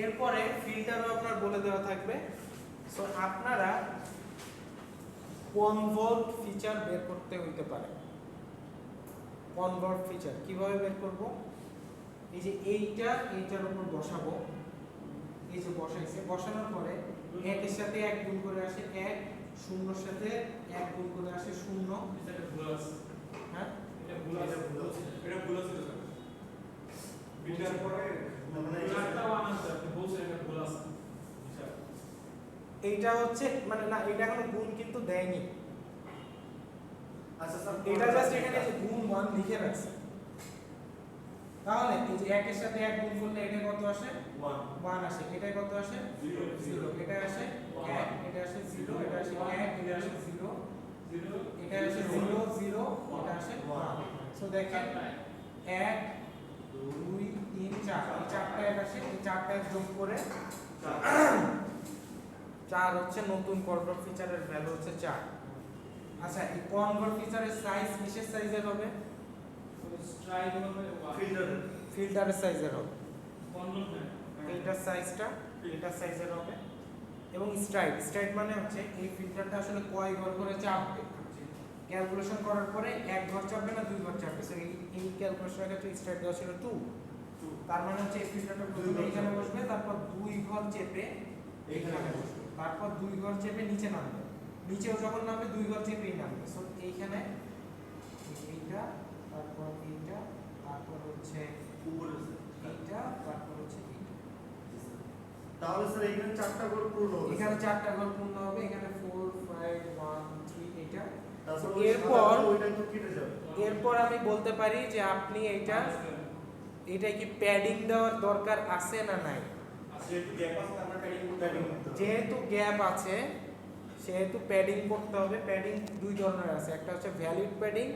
এরপরে ফিল্টারও আপনার বলে দেওয়া থাকবে। সো আপনারা কনভলভ ফিচার বের করতে হইতে পারে। কনভলভ ফিচার কিভাবে বের করব? এই যে এইটার উপর বসাবো, এই যে বসাইছে, বসানোর পরে 1 এর সাথে 1 গুণ করে আসে 1, 0 এর সাথে 1 গুণ করে আসে 0। এটা ভুল আছে, হ্যাঁ এটা ভুল আছে, এটা ভুল আছে স্যার। বিটার পরে মানে চারটা 1 আছে, আপনি বলছেন এটা ভুল আছে স্যার। এইটা হচ্ছে মানে না, এটা এখনো গুণ কিন্তু দেয়নি, আচ্ছা স্যার এটা জাস্ট এখানে যে গুণ 1 লিখে রাখছে। তাহলে এই যে 1 এর সাথে 1 গুণ করলে এটা কত আসে? 1 আসে। এটা কত আসে? 0। এটা আসে 1, এটা আসে 0, এটা আসে 1, এটা আসে 0, 0 এটা আসে 0 0, এটা আসে 1। সো দেখেন 1 2 3 4, এই চারটা এক আসে, এই চারটা এক যোগ করে 4 হচ্ছে নতুন কনভার্ট ফিচারের ভ্যালু হচ্ছে 4। আচ্ছা এই কনভার্ট ফিচারের সাইজ কিসের সাইজের হবে? স্ট্রাইক হবে ফিল্টারের সাইজের হবে। কনভলভ না এইটার সাইজটা এটার সাইজের হবে। এবং স্ট্রাইক মানে হচ্ছে এই ফিল্টারটা আসলে কয় ঘর করে চাপবে, ক্যালকুলেশন করার পরে 1 ঘর চাপবে না 2 ঘর চাপবে। সো এই ক্যালকুলেশনের ক্ষেত্রে স্ট্রাইক দেওয়া ছিল 2। তার মানে হচ্ছে এই ফিল্টারটা প্রথমে এখানে বসবে, তারপর 2 ঘর চেপে এইখানে বসবে, তারপর 2 ঘর চেপে নিচে নামবে, নিচেও যখন নামবে 2 ঘর চেপেই নামবে। সো এইখানে এইটা, তারপর এইটা, তারপর হচ্ছে উপরে এইটা, তারপর হচ্ছে এইটা। তাহলে স্যার এখানে চারটা করে পূর্ণ হবে, এখানে 4টা ঘর পূর্ণ হবে, এখানে 4 5 1 3 এটা। তারপর এরপর ওইটা তো কেটে যাবে। এরপর আমি বলতে পারি যে আপনি এটা কি প্যাডিং দেওয়ার দরকার আছে না নাই? যেহেতু গ্যাপ আছে সেহেতু প্যাডিং করতে হবে। প্যাডিং 2 ধরনের আছে, একটা হচ্ছে ভ্যালিড প্যাডিং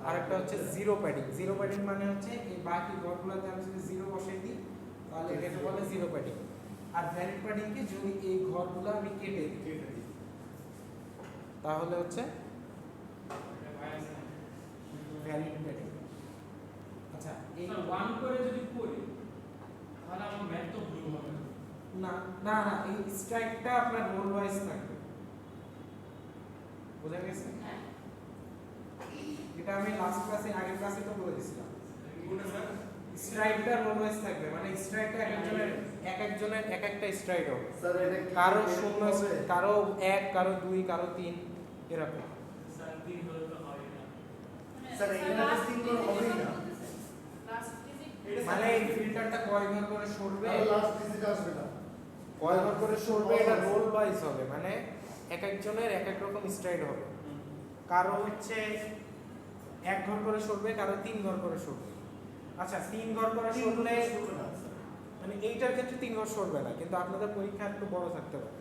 আর একটা হচ্ছে জিরো প্যাডিং। জিরো প্যাডিং মানে হচ্ছে এই বাকি ঘরগুলোতে আমি যদি জিরো বসাই দিই তাহলে এটাকে বলে জিরো প্যাডিং। আর ভ্যালিড প্যাডিং কি, যদি এই ঘরগুলো আমি কেটে দিই তাহলে হচ্ছে ভ্যালিড প্যাডিং। আচ্ছা এই 1 করে যদি করি তাহলে আমার ম্যাথ তো ভুল হবে না না না, এই স্ট্রাইকটা আপনার রোল ওয়াইজ থাকবে, বুঝা গেছে? এটা আমি লাস্ট ক্লাসে আগের ক্লাসে তো বলে দিয়েছিলাম। কোনটা স্যার? স্ট্রাইকটা রোল ওয়াইজ থাকবে, মানে স্ট্রাইকটা এক একটা স্ট্রাইক হবে। স্যার এটা কি কারো হবে? 0, কারো 1, কারো 2, কারো 3 এরকম। স্যার 3 হলে তো হয় না। স্যার এখানে তো 3 করে হবেই না। লাস্ট ডিজিট মানে এই ফিল্টারটা কয় ঘর করে সরবে? তাহলে লাস্ট ডিজিট আসবে না। কয় ঘর করে সরবে এটা রোল ওয়াইজ হবে, মানে এক একজনের এক এক রকম স্ট্রাইড হবে। কারো হচ্ছে 1 ঘর করে সরবে, কারো 3 ঘর করে সরবে। আচ্ছা 3 ঘর করে সরলে মানে এইটার ক্ষেত্রে 3 ঘর সরবে না, কিন্তু আপনাদের পরীক্ষা একটু বড় থাকতে পারে।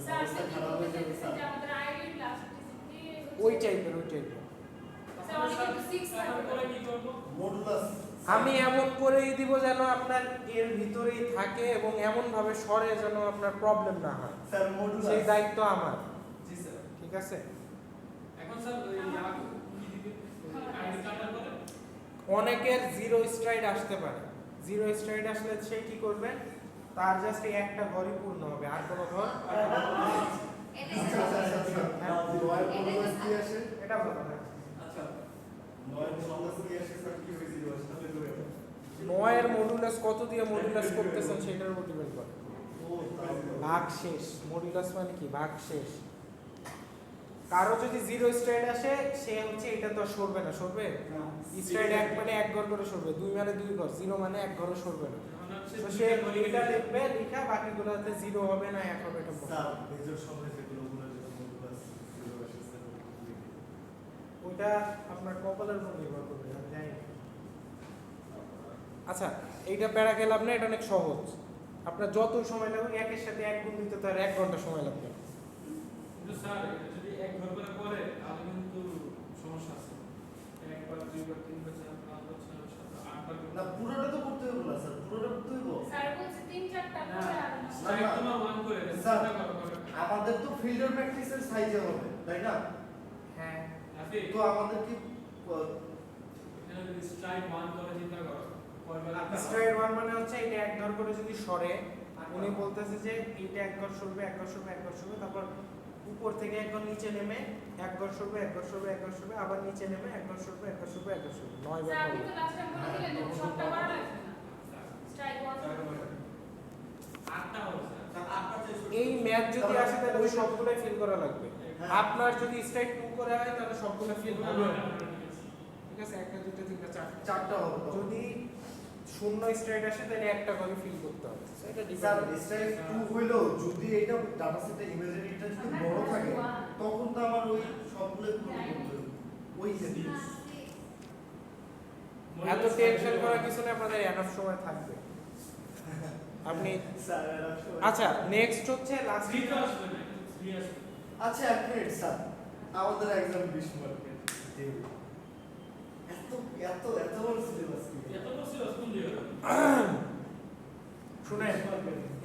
স্যার খারাপ হয়ে যাবে স্যার, আমাদের আইডি প্লাস্টিসিটি ওই টাইপের স্যার অনেক কিন্তু 6 এখন করে কি করব? মডুলাস আমি এমন করেই দিব যেন আপনার এর ভিতরেই থাকে এবং এমন ভাবে সরে যেন আপনার প্রবলেম না হয়, স্যার মডুলাস সেই দায়িত্ব আমার। জি স্যার। ঠিক আছে? এখন স্যার ওই আগে কি দিবে? আইডি কাটার পরে অনেকের 0 স্ট্রাইড আসতে পারে। 0 স্ট্রাইড আসলে সে কি করবে, তার জাস্ট একটা ঘরই পূর্ণ হবে, আর কোনো ঘর এটা আচ্ছা আচ্ছা আচ্ছা নয় মডুলাস কি আসে এটা বলো না। আচ্ছা নয় মডুলাস কি আসে স্যার কি হয়েছিল আসলে করে 9 এর মডুলাস কত দিয়ে মডুলাস করতেছেন সেটার উপর ডিপেন্ড করে। ও তাহলে ভাগ শেষ, মডুলাস মানে কি ভাগ শেষ। কারো যদি 0 স্ট্রাইড আসে সে হচ্ছে এটা তো আর সরবে না, সরবে স্ট্রাইড 1 মানে 1 ঘর করে সরবে, 2 মানে 2 ঘর, 0 মানে 1 ঘরও সরবে না। এখন হচ্ছে তো সে এটা লিখবে, লিখা বাকিগুলোতে 0 হবে না 1 হবে, এটা বলবে। স্যার মেজর সময় যেগুলো গুলো যেটা মডুলাস ছিল আসে স্যার ওটা আপনার কপালের উপর নির্ভর করবে, আমি জানি না। আচ্ছা এইটা প্যারা গেলাম না, এটা অনেক সহজ। আপনার যত সময় লাগবে একের সাথে 1 গুণ দিতে তো আর 1 ঘন্টা সময় লাগবে। কিন্তু স্যার এটা যদি এক ঘর করে করে তাহলে কিন্তু সমস্যা আছে। একবার দুইবার তিনবার চারবার পাঁচবার ছয়বার সাতবার আটবার না পুরোটা তো করতে হবে না স্যার পুরোটা করতে হবে স্যার বলছে 3-4টা হ্যাঁ। করে আর স্যার তোমার ওয়ান করে দেন স্যার, চিন্তা করো করে আমাদের তো ফিল্ডার প্র্যাকটিসের সাইজে হবে তাই না হ্যাঁ আপনি তো আমাদের কি এখানে যদি স্ট্রাইক ওয়ান করে চিন্তা করো কয়বার স্ট্রাইড 1 মানে হচ্ছে এটা 1 ঘর করে যদি সরে, উনি বলতেছে যে এইটা 1 ঘর সরবে 1 ঘর সরবে 1 ঘর সরবে, তারপর উপর থেকে 1 ঘর নিচে নেমে 1 ঘর সরবে 1 ঘর সরবে 1 ঘর সরবে, আবার নিচে নেমে 1 ঘর সরবে 1 ঘর সরবে 1 ঘর সরবে, 9 বার স্যার আপনি করবে। তো লাস্ট টাইম বলে দিলেন যে সবটা করা লাগবে না, স্ট্রাইক 1 আটটা হবে স্যার আটটা চেষ্টা এই ম্যাথ যদি আসে তাহলে ওই সবগুলোই ফিল করা লাগবে। হ্যাঁ। আপনার যদি স্ট্রাইড 2 করে হয় তাহলে সবগুলো ফিল হবে না। ঠিক আছে, 1 2 3 4 চারটা হবে তো যদি 0 স্ট্রাইড আসে তাহলে একটা করে ফিল করতে হবে। So, এটা স্যার ডিপেন্ড। স্ট্রাইক 2 হইলো যদি এটা ডাটা সেটে ইমাজিনারিটা যদি বড় থাকে তখন তো আমার ওই সবগুলো পূরণ করতে হবে ওই যে এত টেনশন করার কিছু না, আপনাদের এনাফ সময় থাকবে। আপনি স্যার এরা সবাই- আচ্ছা নেক্সট হচ্ছে লাস্ট থ্রি তো আসবে না থ্রি আসবে আচ্ছা এক মিনিট স্যার আমাদের এক্সাম 20 মার্কের এত এত এত বড় সিলেবাস কি এত বছর স্কুল দিয়ে শুনেন,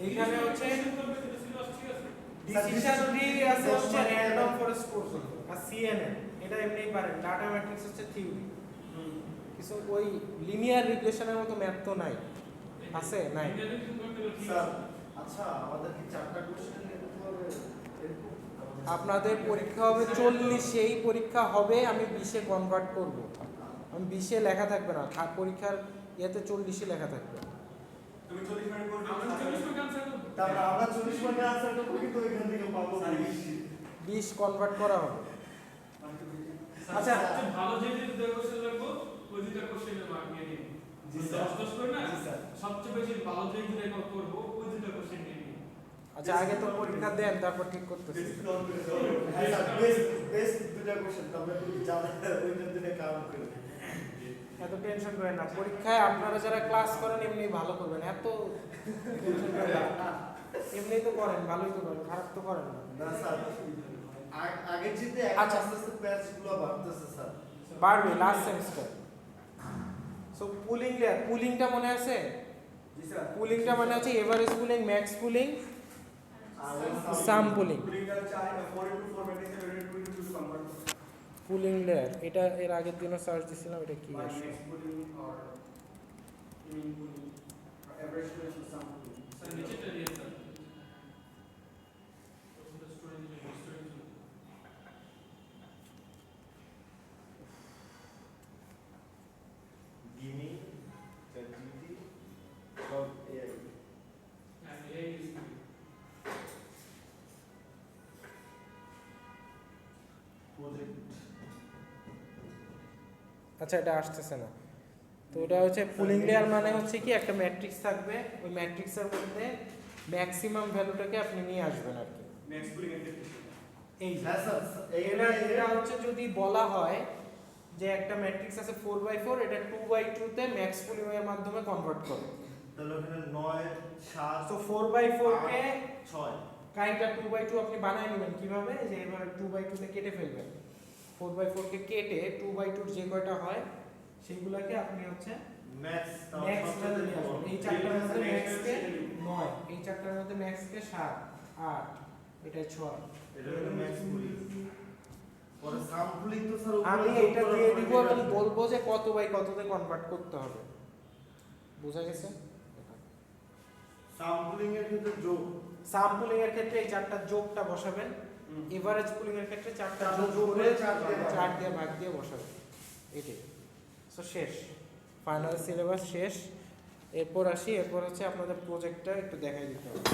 এইখানে হচ্ছে সিলেবাস ঠিক আছে ডিসিশন ট্রি আছে হচ্ছে র‍্যান্ডম ফরেস্ট পর্যন্ত, আর সিএনএন এটা এমনিই পারেন। ডাটা ম্যাট্রিক্স হচ্ছে থিওরি, কিছু ওই লিনিয়ার রিগ্রেশনের মতো ম্যাথ তো নাই, আছে নাই। স্যার আচ্ছা আমাদের কি চারটা কোশ্চেন নিতে হবে এরকম আপনাদের পরীক্ষা হবে 40, সেই পরীক্ষা হবে আমি 20-এ কনভার্ট করব। আমি 20-এ লেখা থাকবে না, পরীক্ষার ইয়েতে 40-ই লেখা থাকবে। তুমি 40 মিনিট করে আমরা 40 মিনিট আনসার করব তারপর আমরা 40 মার্কের আনসারটা করি তো এখান থেকে পাবো 20 কনভার্ট করা হবে। আচ্ছা সবচেয়ে ভালো যে দুটো কোশ্চেন রাখবো ওই দুটো কোশ্চেনের মার্ক নিয়ে নিন জি জি স্যার। 10 করে না জি স্যার সবচেয়ে বেশি ভালো যে দুটো রেকর্ড করব ওই দুটো কোশ্চেন নিয়ে নিন আচ্ছা আগে তো পরীক্ষা দেন, তারপর ঠিক করতেছি। হ্যাঁ স্যার বেস্ট বেস্ট দুটো কোশ্চেন তবে জানা ওইটা দুটো কাউন্ট করে এত টেনশন করেন না, পরীক্ষায় আপনারা যারা ক্লাস করেন এমনি ভালো করবেন, এত টেনশন করেন না। এমনি তো করেন, ভালোই তো করেন, খারাপ তো করেন না। না স্যার আগে যেতে আচ্ছা। আস্তে আস্তে ব্যাচগুলো বাড়তেছে স্যার বাড়বে last semester. So pooling layer, পুলিংটা মনে আছে? জি স্যার পুলিংটা মানে হচ্ছে average pooling, max pooling, sum pooling. পুলিংটা চাই 4 into 4 ম্যাট্রিক্স এর 2 into 2 কনভার্ট পুলিং লেয়ার এটা এর আগের দিনও সার্চ দিছিলাম, এটা কি by আসে? next pulling or mean pulling or average ratio sum pulling sir নিচেটা দিয়ে স্যার প্রথমটা স্টোরেজ নিয়ে স্টোরেজ গিনি চ্যাটজিপিটি সব এআই and এই প্রজেক্ট আচ্ছা এটা আসতেছে না। তো এটা হচ্ছে পুলিং লেয়ার মানে হচ্ছে কি একটা ম্যাট্রিক্স থাকবে, ওই ম্যাট্রিক্সের মধ্যে ম্যাক্সিমাম ভ্যালুটাকে আপনি নিয়ে আসবেন আর কি। ম্যাক্স কুলিং এর ক্ষেত্রে এই যে হ্যাঁ স্যার এটা হচ্ছে যদি বলা হয় যে একটা ম্যাট্রিক্স আছে 4/4, এটা 2/2 তে ম্যাক্স কুলিং এর মাধ্যমে কনভার্ট করে। তাহলে ওখানে 9 7 তো 4/4 কে 6 কাইটা 2/2 আপনি বানায় নেবেন কিভাবে, যে এভাবে 2/2 তে কেটে ফেলবেন। 4/4 কে কেটে 2/2 যে কয়টা হয় সেইগুলাকে আপনি হচ্ছে ম্যাক্স ম্যাক্স ভ্যালু নিয়ে আসবেন। এই চারটার মধ্যে ম্যাক্স কে 9, এই চারটার মধ্যে ম্যাক্স কে 7 8, এটা 6। এটা হলো ম্যাক্স কুলিং। পরে সাম কুলিং তো স্যার আমি এটা দিয়ে দিব এবং বলবো যে কত বাই কততে কনভার্ট করতে হবে। বুঝা গেছে? সাম কুলিং এর ক্ষেত্রে যোগ সাম পুলিং এর ক্ষেত্রে এই চারটা যোগটা বসাবেন, এভারেজ পুলিং এর ক্ষেত্রে চারটা যোগ করে 4 দিয়ে ভাগ দিয়ে বসাবেন। এটাই সো শেষ, ফাইনাল সিলেবাস শেষ। এরপর আসি, এরপর হচ্ছে আপনাদের প্রজেক্টটা একটু দেখাই দিতে হবে।